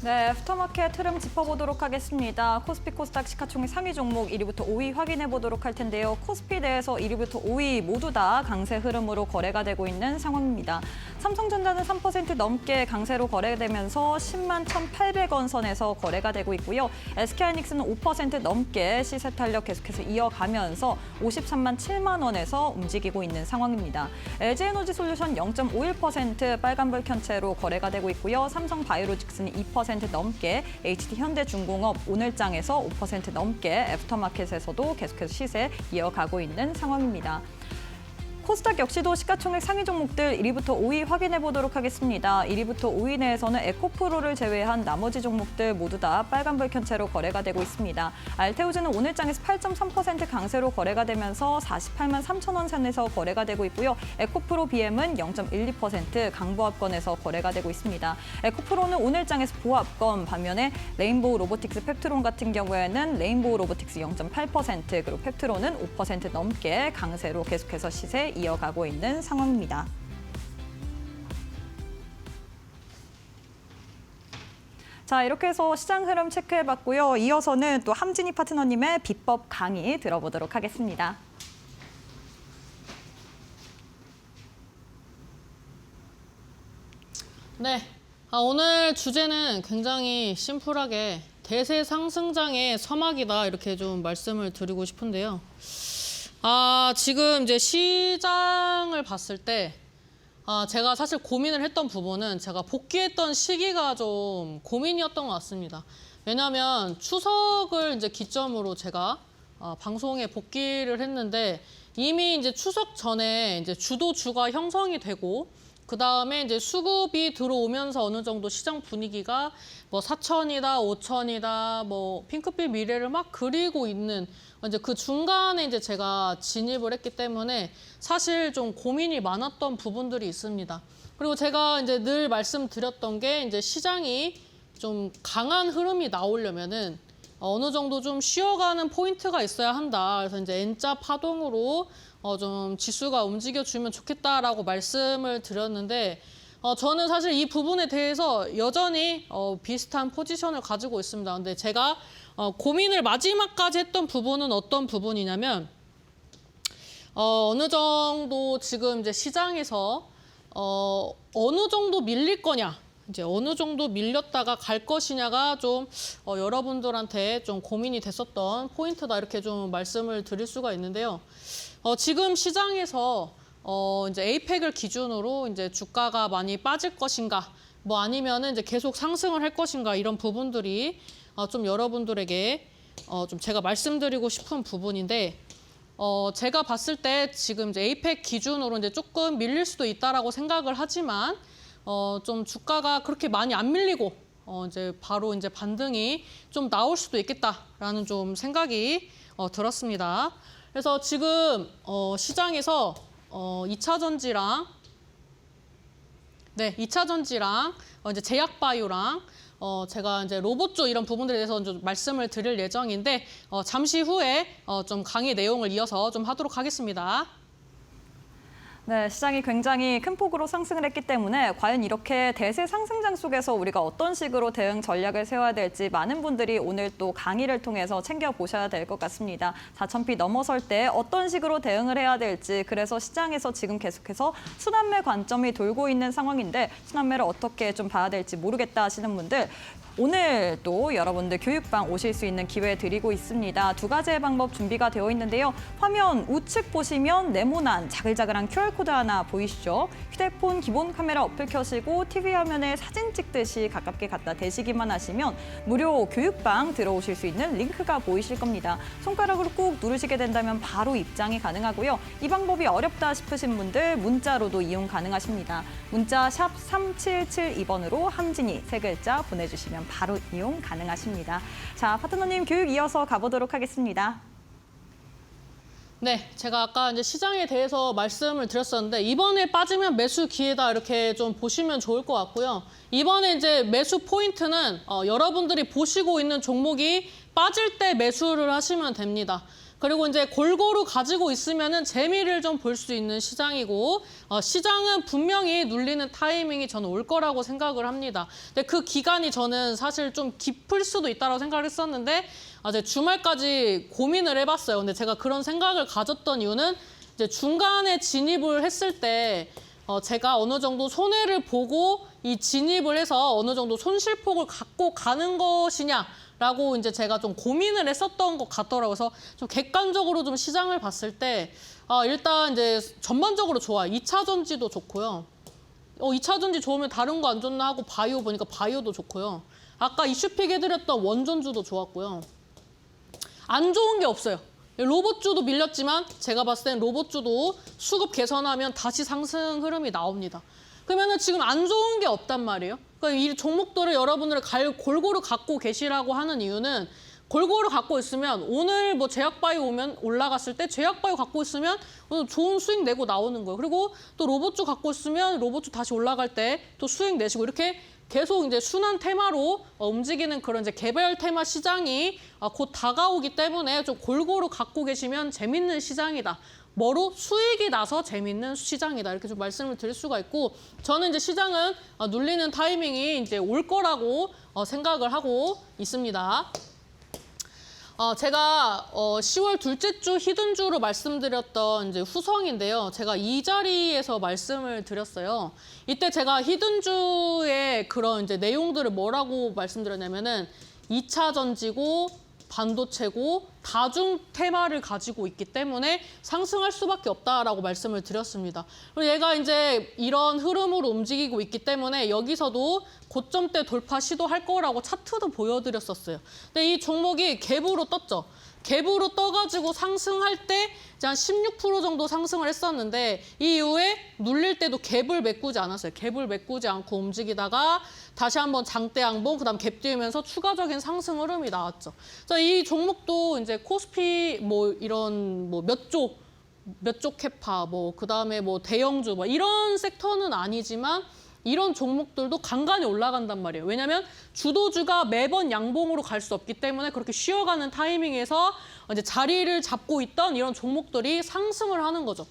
네, 애프터마켓 흐름 짚어보도록 하겠습니다. 코스피 코스닥 시가총액 상위 종목 1위부터 5위 확인해 보도록 할 텐데요. 코스피 내에서 1위부터 5위 모두 다 강세 흐름으로 거래가 되고 있는 상황입니다. 삼성전자는 3% 넘게 강세로 거래되면서 10만 1,800원 선에서 거래가 되고 있고요. SK하이닉스는 5% 넘게 시세 탄력 계속해서 이어가면서 53만 7만 원에서 움직이고 있는 상황입니다. LG에너지솔루션 0.51% 빨간불 켠 채로 거래가 되고 있고요. 삼성바이오로직스는 2% 넘게, HD현대중공업 오늘장에서 5% 넘게 애프터마켓에서도 계속해서 시세 이어가고 있는 상황입니다. 코스닥 역시도 시가총액 상위 종목들 1위부터 5위 확인해 보도록 하겠습니다. 1위부터 5위 내에서는 에코프로를 제외한 나머지 종목들 모두 다 빨간불 켠 채로 거래가 되고 있습니다. 알테오즈는 오늘장에서 8.3% 강세로 거래가 되면서 48만 3천 원 선에서 거래가 되고 있고요. 에코프로 BM은 0.12% 강보합권에서 거래가 되고 있습니다. 에코프로는 오늘장에서 보합권, 반면에 레인보우 로보틱스 펩트론 같은 경우에는 레인보우 로보틱스 0.8% 그리고 펩트론은 5% 넘게 강세로 계속해서 시세 이어가고 있는 상황입니다. 자, 이렇게 해서 시장 흐름 체크해봤고요. 이어서는 또 함진희 파트너님의 비법 강의 들어보도록 하겠습니다. 네, 오늘 주제는 굉장히 심플하게 대세 상승장의 서막이다 이렇게 좀 말씀을 드리고 싶은데요. 지금 이제 시장을 봤을 때 제가 사실 고민을 했던 부분은 제가 복귀했던 시기가 좀 고민이었던 것 같습니다. 왜냐하면 추석을 이제 기점으로 제가 방송에 복귀를 했는데 이미 이제 추석 전에 이제 주도주가 형성이 되고 그다음에 이제 수급이 들어오면서 어느 정도 시장 분위기가 뭐 4천이다, 5천이다, 뭐 핑크빛 미래를 막 그리고 있는 이제 그 중간에 이제 제가 진입을 했기 때문에 사실 좀 고민이 많았던 부분들이 있습니다. 그리고 제가 이제 늘 말씀드렸던 게 이제 시장이 좀 강한 흐름이 나오려면은 어느 정도 좀 쉬어가는 포인트가 있어야 한다. 그래서 이제 N자 파동으로 좀 지수가 움직여주면 좋겠다라고 말씀을 드렸는데 저는 사실 이 부분에 대해서 여전히 비슷한 포지션을 가지고 있습니다. 근데 제가 고민을 마지막까지 했던 부분은 어떤 부분이냐면 어느 정도 지금 이제 시장에서 어느 정도 밀릴 거냐. 이제 어느 정도 밀렸다가 갈 것이냐가 좀 여러분들한테 좀 고민이 됐었던 포인트다 이렇게 좀 말씀을 드릴 수가 있는데요. 지금 시장에서 이제 에이펙을 기준으로 이제 주가가 많이 빠질 것인가, 뭐 아니면은 이제 계속 상승을 할 것인가 이런 부분들이 좀 여러분들에게 좀 제가 말씀드리고 싶은 부분인데. 제가 봤을 때 지금 이제 에이펙 기준으로 이제 조금 밀릴 수도 있다라고 생각을 하지만 좀 주가가 그렇게 많이 안 밀리고 이제 바로 이제 반등이 좀 나올 수도 있겠다라는 좀 생각이 들었습니다. 그래서 지금 시장에서 2차 전지랑 이제 제약바이오랑 제가 이제 로봇조 이런 부분들에 대해서 좀 말씀을 드릴 예정인데 잠시 후에 좀 강의 내용을 이어서 좀 하도록 하겠습니다. 네, 시장이 굉장히 큰 폭으로 상승을 했기 때문에 과연 이렇게 대세 상승장 속에서 우리가 어떤 식으로 대응 전략을 세워야 될지 많은 분들이 오늘 또 강의를 통해서 챙겨보셔야 될 것 같습니다. 4,000피 넘어설 때 어떤 식으로 대응을 해야 될지, 그래서 시장에서 지금 계속해서 순환매 관점이 돌고 있는 상황인데 순환매를 어떻게 좀 봐야 될지 모르겠다 하시는 분들, 오늘 또 여러분들 교육방 오실 수 있는 기회 드리고 있습니다. 두 가지의 방법 준비가 되어 있는데요. 화면 우측 보시면 네모난 자글자글한 QR코드 하나 보이시죠? 휴대폰 기본 카메라 어플 켜시고 TV 화면에 사진 찍듯이 가깝게 갖다 대시기만 하시면 무료 교육방 들어오실 수 있는 링크가 보이실 겁니다. 손가락으로 꾹 누르시게 된다면 바로 입장이 가능하고요. 이 방법이 어렵다 싶으신 분들 문자로도 이용 가능하십니다. 문자 샵 3772번으로 함진이 세 글자 보내주시면 바로 이용 가능하십니다. 자, 파트너님 교육 이어서 가보도록 하겠습니다. 네, 제가 아까 이제 시장에 대해서 말씀을 드렸었는데 이번에 빠지면 매수 기회다 이렇게 좀 보시면 좋을 것 같고요. 이번에 이제 매수 포인트는 여러분들이 보시고 있는 종목이 빠질 때 매수를 하시면 됩니다. 그리고 이제 골고루 가지고 있으면은 재미를 좀 볼 수 있는 시장이고 시장은 분명히 눌리는 타이밍이 저는 올 거라고 생각을 합니다. 근데 그 기간이 저는 사실 좀 깊을 수도 있다고 생각을 했었는데 이제 주말까지 고민을 해봤어요. 근데 제가 그런 생각을 가졌던 이유는 이제 중간에 진입을 했을 때 제가 어느 정도 손해를 보고 이 진입을 해서 어느 정도 손실폭을 갖고 가는 것이냐라고 이제 제가 좀 고민을 했었던 것 같더라고요. 그래서 좀 객관적으로 좀 시장을 봤을 때 일단 이제 전반적으로 좋아요. 2차 전지도 좋고요. 2차 전지 좋으면 다른 거 안 좋나 하고 바이오 보니까 바이오도 좋고요. 아까 이슈픽 해드렸던 원전주도 좋았고요. 안 좋은 게 없어요. 로봇주도 밀렸지만 제가 봤을 땐 로봇주도 수급 개선하면 다시 상승 흐름이 나옵니다. 그러면은 지금 안 좋은 게 없단 말이에요. 그러니까 이 종목들을 여러분들 골고루 갖고 계시라고 하는 이유는 골고루 갖고 있으면 오늘 뭐 제약바이오 오면 올라갔을 때 제약바이오 갖고 있으면 오늘 좋은 수익 내고 나오는 거예요. 그리고 또 로봇주 갖고 있으면 로봇주 다시 올라갈 때 또 수익 내시고 이렇게 계속 이제 순환 테마로 움직이는 그런 이제 개별 테마 시장이 곧 다가오기 때문에 좀 골고루 갖고 계시면 재밌는 시장이다. 뭐로 수익이 나서 재밌는 시장이다. 이렇게 좀 말씀을 드릴 수가 있고 저는 이제 시장은 눌리는 타이밍이 이제 올 거라고 생각을 하고 있습니다. 제가 10월 둘째 주 히든주로 말씀드렸던 이제 후성인데요. 제가 이 자리에서 말씀을 드렸어요. 이때 제가 히든주의 그런 이제 내용들을 뭐라고 말씀드렸냐면은 2차 전지고 반도체고 다중 테마를 가지고 있기 때문에 상승할 수밖에 없다라고 말씀을 드렸습니다. 그리고 얘가 이제 이런 흐름으로 움직이고 있기 때문에 여기서도 고점대 돌파 시도할 거라고 차트도 보여드렸었어요. 근데 이 종목이 갭으로 떴죠. 갭으로 떠가지고 상승할 때 이제 한 16% 정도 상승을 했었는데 이 이후에 눌릴 때도 갭을 메꾸지 않았어요. 갭을 메꾸지 않고 움직이다가 다시 한번 장대 양봉, 그다음 갭 띄우면서 추가적인 상승 흐름이 나왔죠. 그래서 이 종목도 이제 코스피 뭐 이런 뭐 몇 조 캐파, 뭐 그다음에 뭐 대형주 뭐 이런 섹터는 아니지만 이런 종목들도 간간히 올라간단 말이에요. 왜냐하면 주도주가 매번 양봉으로 갈 수 없기 때문에 그렇게 쉬어가는 타이밍에서 이제 자리를 잡고 있던 이런 종목들이 상승을 하는 거죠.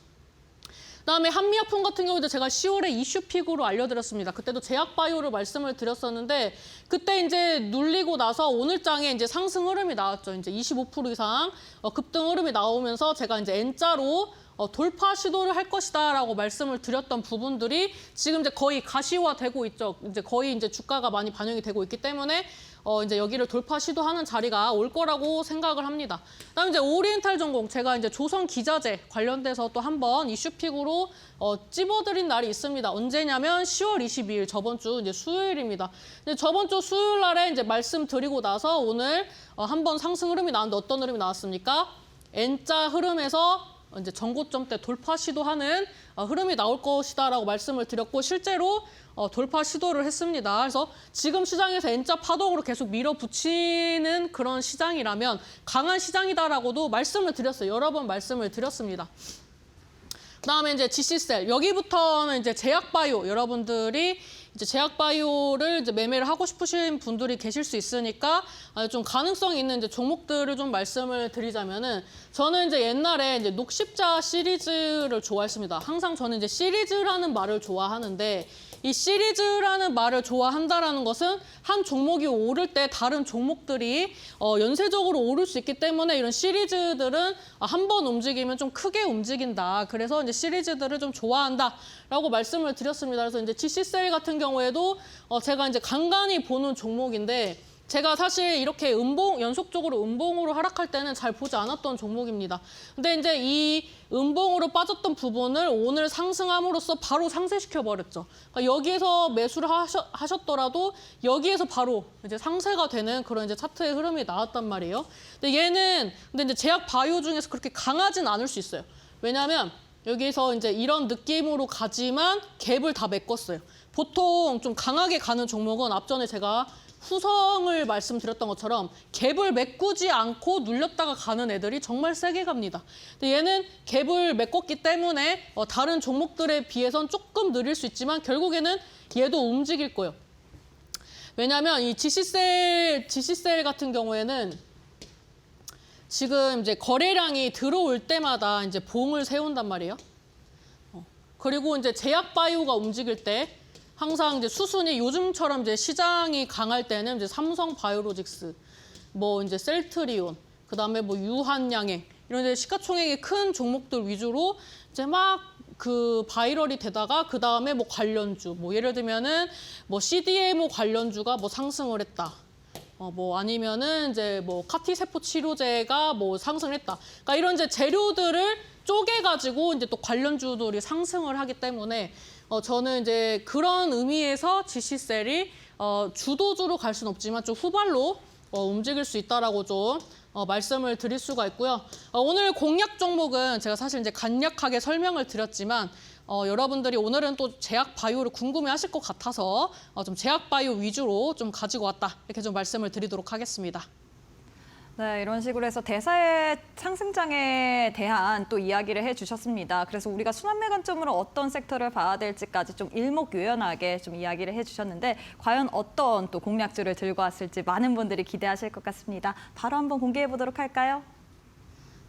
그다음에 한미약품 같은 경우도 제가 10월에 이슈픽으로 알려드렸습니다. 그때도 제약바이오를 말씀을 드렸었는데 그때 이제 눌리고 나서 오늘장에 이제 상승 흐름이 나왔죠. 이제 25% 이상 급등 흐름이 나오면서 제가 이제 N자로 돌파 시도를 할 것이다라고 말씀을 드렸던 부분들이 지금 이제 거의 가시화되고 있죠. 이제 거의 이제 주가가 많이 반영이 되고 있기 때문에 이제 여기를 돌파 시도하는 자리가 올 거라고 생각을 합니다. 그다음에 이제 오리엔탈 전공 제가 이제 조선 기자재 관련돼서 또 한번 이슈픽으로 찝어드린 날이 있습니다. 언제냐면 10월 22일 저번 주 이제 수요일입니다. 이제 저번 주 수요일 날에 이제 말씀드리고 나서 오늘 한번 상승 흐름이 나왔는데 어떤 흐름이 나왔습니까? N자 흐름에서 이제 전고점 때 돌파 시도하는 흐름이 나올 것이다라고 말씀을 드렸고 실제로 돌파 시도를 했습니다. 그래서 지금 시장에서 N자 파동으로 계속 밀어붙이는 그런 시장이라면 강한 시장이다라고도 말씀을 드렸어요. 여러 번 말씀을 드렸습니다. 그다음에 이제 GC셀 여기부터는 이제 제약바이오 여러분들이 이제 제약바이오를 이제 매매를 하고 싶으신 분들이 계실 수 있으니까 좀 가능성 있는 이제 종목들을 좀 말씀을 드리자면은 저는 이제 옛날에 이제 녹십자 시리즈를 좋아했습니다. 항상 저는 이제 시리즈라는 말을 좋아하는데 이 시리즈라는 말을 좋아한다라는 것은 한 종목이 오를 때 다른 종목들이 연쇄적으로 오를 수 있기 때문에 이런 시리즈들은 한 번 움직이면 좀 크게 움직인다. 그래서 이제 시리즈들을 좀 좋아한다라고 말씀을 드렸습니다. 그래서 이제 GC셀 같은 경우에도 제가 이제 간간히 보는 종목인데 제가 사실 이렇게 연속적으로 음봉으로 하락할 때는 잘 보지 않았던 종목입니다. 근데 이제 이 음봉으로 빠졌던 부분을 오늘 상승함으로써 바로 상쇄시켜 버렸죠. 그러니까 여기에서 매수를 하셨더라도 여기에서 바로 이제 상쇄가 되는 그런 이제 차트의 흐름이 나왔단 말이에요. 근데 이제 제약 바이오 중에서 그렇게 강하진 않을 수 있어요. 왜냐하면 여기에서 이제 이런 느낌으로 가지만 갭을 다 메꿨어요. 보통 좀 강하게 가는 종목은 앞전에 제가 후성을 말씀드렸던 것처럼 갭을 메꾸지 않고 눌렸다가 가는 애들이 정말 세게 갑니다. 근데 얘는 갭을 메꿨기 때문에 다른 종목들에 비해선 조금 느릴 수 있지만 결국에는 얘도 움직일 거예요. 왜냐하면 이 GC셀 같은 경우에는 지금 이제 거래량이 들어올 때마다 이제 봉을 세운단 말이에요. 그리고 이제 제약바이오가 움직일 때 항상 이제 수순이 요즘처럼 이제 시장이 강할 때는 이제 삼성바이오로직스, 뭐 이제 셀트리온, 그다음에 뭐 유한양행 이런 이제 시가총액이 큰 종목들 위주로 이제 막 그 바이럴이 되다가 그 다음에 뭐 관련주, 뭐 예를 들면은 뭐 CDMO 관련주가 뭐 상승을 했다. 뭐 아니면은 이제 뭐 카티 세포 치료제가 뭐 상승했다. 그러니까 이런 이제 재료들을 쪼개가지고 이제 또 관련주들이 상승을 하기 때문에 저는 이제 그런 의미에서 GC셀이 주도주로 갈 수는 없지만 좀 후발로 움직일 수 있다라고 좀 말씀을 드릴 수가 있고요. 오늘 공략 종목은 제가 사실 이제 간략하게 설명을 드렸지만 여러분들이 오늘은 또 제약 바이오를 궁금해하실 것 같아서 좀 제약 바이오 위주로 좀 가지고 왔다 이렇게 좀 말씀을 드리도록 하겠습니다. 네, 이런 식으로 해서 대사의 상승장에 대한 또 이야기를 해주셨습니다. 그래서 우리가 순환매 관점으로 어떤 섹터를 봐야 될지까지 좀 일목요연하게 좀 이야기를 해주셨는데 과연 어떤 또 공략주를 들고 왔을지 많은 분들이 기대하실 것 같습니다. 바로 한번 공개해 보도록 할까요?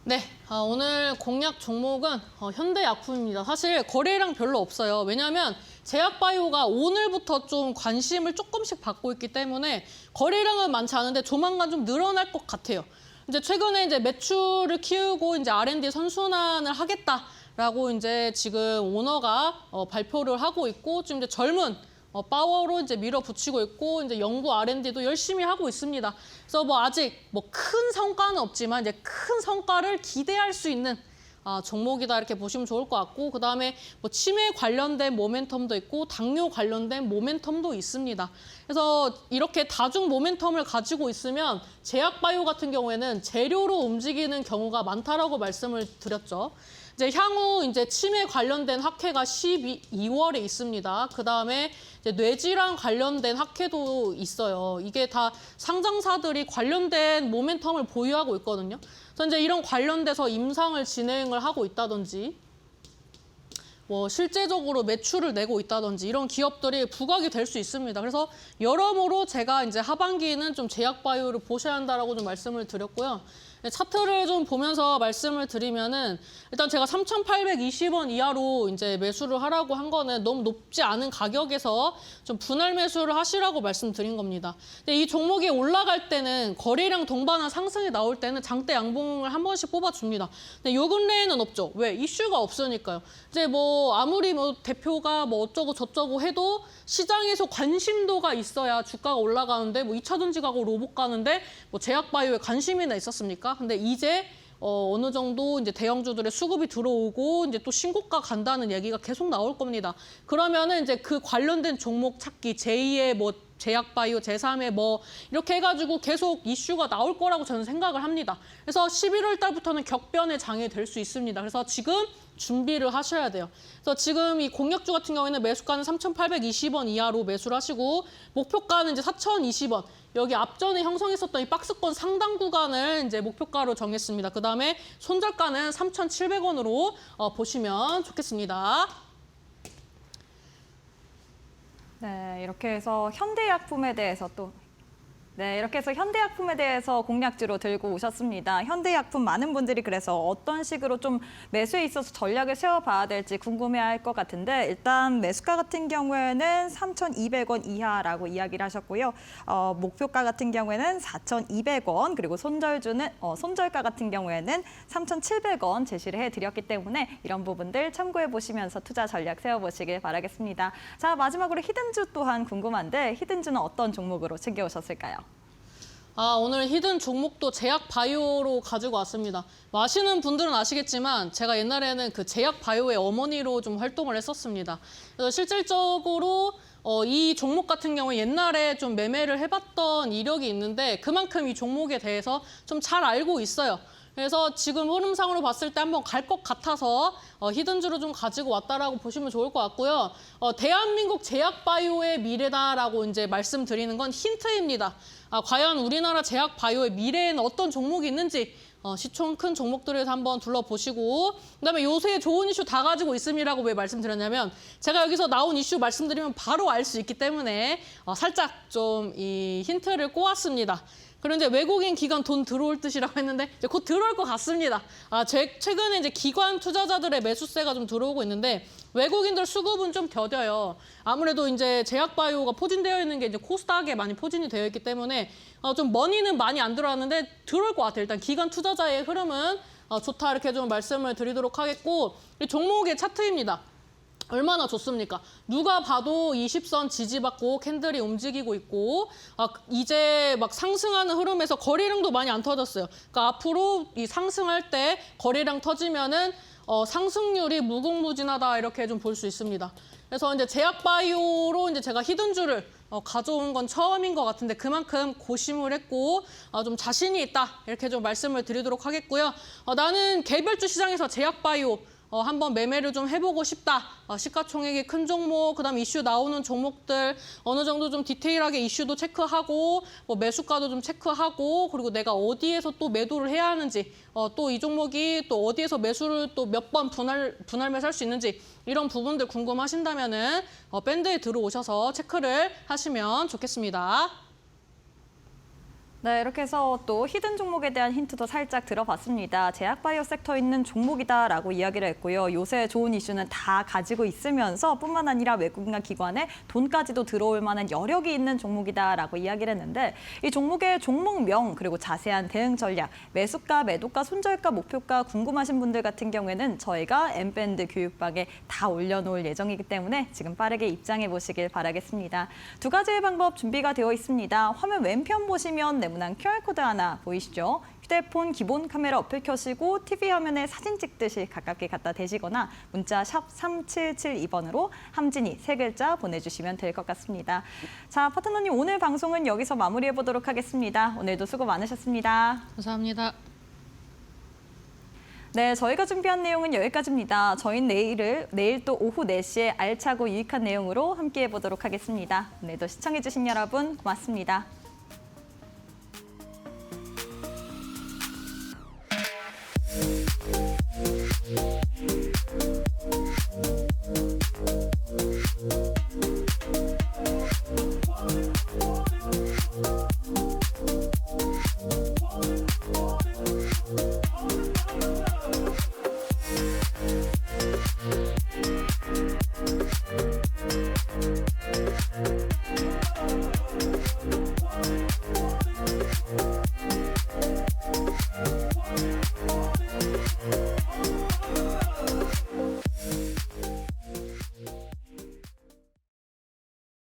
네, 오늘 공략 종목은 현대약품입니다. 사실 거래량 별로 없어요. 왜냐하면 제약바이오가 오늘부터 좀 관심을 조금씩 받고 있기 때문에 거래량은 많지 않은데 조만간 좀 늘어날 것 같아요. 이제 최근에 이제 매출을 키우고 이제 R&D 선순환을 하겠다라고 이제 지금 오너가 발표를 하고 있고 지금 이제 젊은 파워로 이제 밀어붙이고 있고 이제 연구 R&D도 열심히 하고 있습니다. 그래서 뭐 아직 뭐 큰 성과는 없지만 이제 큰 성과를 기대할 수 있는 종목이다 이렇게 보시면 좋을 것 같고 그다음에 뭐 치매 관련된 모멘텀도 있고 당뇨 관련된 모멘텀도 있습니다. 그래서 이렇게 다중 모멘텀을 가지고 있으면 제약바이오 같은 경우에는 재료로 움직이는 경우가 많다라고 말씀을 드렸죠. 이제 향후 이제 치매 관련된 학회가 12월에 있습니다. 그다음에 이제 뇌질환 관련된 학회도 있어요. 이게 다 상장사들이 관련된 모멘텀을 보유하고 있거든요. 그래서 이제 이런 관련돼서 임상을 진행을 하고 있다든지 뭐 실제적으로 매출을 내고 있다든지 이런 기업들이 부각이 될 수 있습니다. 그래서 여러모로 제가 이제 하반기에는 좀 제약바이오를 보셔야 한다라고 좀 말씀을 드렸고요. 차트를 좀 보면서 말씀을 드리면은 일단 제가 3,820원 이하로 이제 매수를 하라고 한 거는 너무 높지 않은 가격에서 좀 분할 매수를 하시라고 말씀드린 겁니다. 근데 이 종목이 올라갈 때는 거래량 동반한 상승이 나올 때는 장대 양봉을 한 번씩 뽑아줍니다. 근데 요 근래에는 없죠. 왜? 이슈가 없으니까요. 이제 뭐 아무리 뭐 대표가 뭐 어쩌고 저쩌고 해도 시장에서 관심도가 있어야 주가가 올라가는데 뭐 2차 전지 가고 로봇 가는데 뭐 제약바이오에 관심이나 있었습니까? 근데 이제 어느 정도 이제 대형주들의 수급이 들어오고 이제 또 신고가 간다는 얘기가 계속 나올 겁니다. 그러면은 이제 그 관련된 종목 찾기 제2의 뭐 제약바이오, 제3의 뭐 이렇게 해가지고 계속 이슈가 나올 거라고 저는 생각을 합니다. 그래서 11월 달부터는 격변의 장이 될 수 있습니다. 그래서 지금 준비를 하셔야 돼요. 그래서 지금 이 공약주 같은 경우에는 매수가는 3,820원 이하로 매수를 하시고 목표가는 이제 4,020원. 여기 앞전에 형성했었던 이 박스권 상단 구간을 이제 목표가로 정했습니다. 그다음에 손절가는 3,700원으로 보시면 좋겠습니다. 네, 이렇게 해서 현대약품에 대해서 이렇게 해서 현대약품에 대해서 공략주로 들고 오셨습니다. 현대약품 많은 분들이 그래서 어떤 식으로 좀 매수에 있어서 전략을 세워봐야 될지 궁금해할 것 같은데 일단 매수가 같은 경우에는 3,200원 이하라고 이야기를 하셨고요. 목표가 같은 경우에는 4,200원 그리고 손절가 같은 경우에는 3,700원 제시를 해드렸기 때문에 이런 부분들 참고해 보시면서 투자 전략 세워보시길 바라겠습니다. 자, 마지막으로 히든주 또한 궁금한데 히든주는 어떤 종목으로 챙겨오셨을까요? 오늘 히든 종목도 제약바이오로 가지고 왔습니다. 뭐 아시는 분들은 아시겠지만 제가 옛날에는 그 제약바이오의 어머니로 좀 활동을 했었습니다. 그래서 실질적으로 이 종목 같은 경우에 옛날에 좀 매매를 해봤던 이력이 있는데 그만큼 이 종목에 대해서 좀 잘 알고 있어요. 그래서 지금 흐름상으로 봤을 때 한번 갈 것 같아서 히든주로 좀 가지고 왔다라고 보시면 좋을 것 같고요. 대한민국 제약바이오의 미래다라고 이제 말씀드리는 건 힌트입니다. 과연 우리나라 제약바이오의 미래에는 어떤 종목이 있는지 시총 큰 종목들에서 한번 둘러보시고 그다음에 요새 좋은 이슈 다 가지고 있음이라고 왜 말씀드렸냐면 제가 여기서 나온 이슈 말씀드리면 바로 알 수 있기 때문에 살짝 좀 이 힌트를 꼬았습니다. 그리고 이제 외국인 기관 돈 들어올 듯이라고 했는데 이제 곧 들어올 것 같습니다. 최근에 이제 기관 투자자들의 매수세가 좀 들어오고 있는데 외국인들 수급은 좀 더뎌요. 아무래도 이제 제약바이오가 포진되어 있는 게 이제 코스닥에 많이 포진이 되어 있기 때문에 좀 머니는 많이 안 들어왔는데 들어올 것 같아요. 일단 기관 투자자의 흐름은 좋다 이렇게 좀 말씀을 드리도록 하겠고 이 종목의 차트입니다. 얼마나 좋습니까? 누가 봐도 20선 지지받고 캔들이 움직이고 있고 이제 막 상승하는 흐름에서 거래량도 많이 안 터졌어요. 그러니까 앞으로 이 상승할 때 거래량 터지면은 상승률이 무궁무진하다 이렇게 좀 볼 수 있습니다. 그래서 이제 제약바이오로 이제 제가 히든주를 가져온 건 처음인 것 같은데 그만큼 고심을 했고 좀 자신이 있다 이렇게 좀 말씀을 드리도록 하겠고요. 나는 개별주 시장에서 제약바이오 한번 매매를 좀 해보고 싶다. 시가총액이 큰 종목, 그다음 이슈 나오는 종목들 어느 정도 좀 디테일하게 이슈도 체크하고 뭐 매수가도 좀 체크하고 그리고 내가 어디에서 또 매도를 해야 하는지 또 이 종목이 또 어디에서 매수를 또 몇 번 분할 매수할 수 있는지 이런 부분들 궁금하신다면은 밴드에 들어오셔서 체크를 하시면 좋겠습니다. 네, 이렇게 해서 또 히든 종목에 대한 힌트도 살짝 들어봤습니다. 제약바이오 섹터에 있는 종목이다라고 이야기를 했고요. 요새 좋은 이슈는 다 가지고 있으면서 뿐만 아니라 외국인과 기관에 돈까지도 들어올 만한 여력이 있는 종목이다라고 이야기를 했는데 이 종목의 종목명 그리고 자세한 대응 전략, 매수가, 매도가, 손절가, 목표가 궁금하신 분들 같은 경우에는 저희가 M밴드 교육방에 다 올려놓을 예정이기 때문에 지금 빠르게 입장해 보시길 바라겠습니다. 두 가지의 방법 준비가 되어 있습니다. 화면 왼편 보시면 네모난 QR코드 하나 보이시죠? 휴대폰 기본 카메라 어플 켜시고 TV 화면에 사진 찍듯이 가깝게 갖다 대시거나 문자 샵 3772번으로 함진이 3글자 보내주시면 될 것 같습니다. 자, 파트너님 오늘 방송은 여기서 마무리해 보도록 하겠습니다. 오늘도 수고 많으셨습니다. 감사합니다. 네, 저희가 준비한 내용은 여기까지입니다. 저희는 내일 또 오후 4시에 알차고 유익한 내용으로 함께해 보도록 하겠습니다. 오늘도 시청해주신 여러분 고맙습니다. you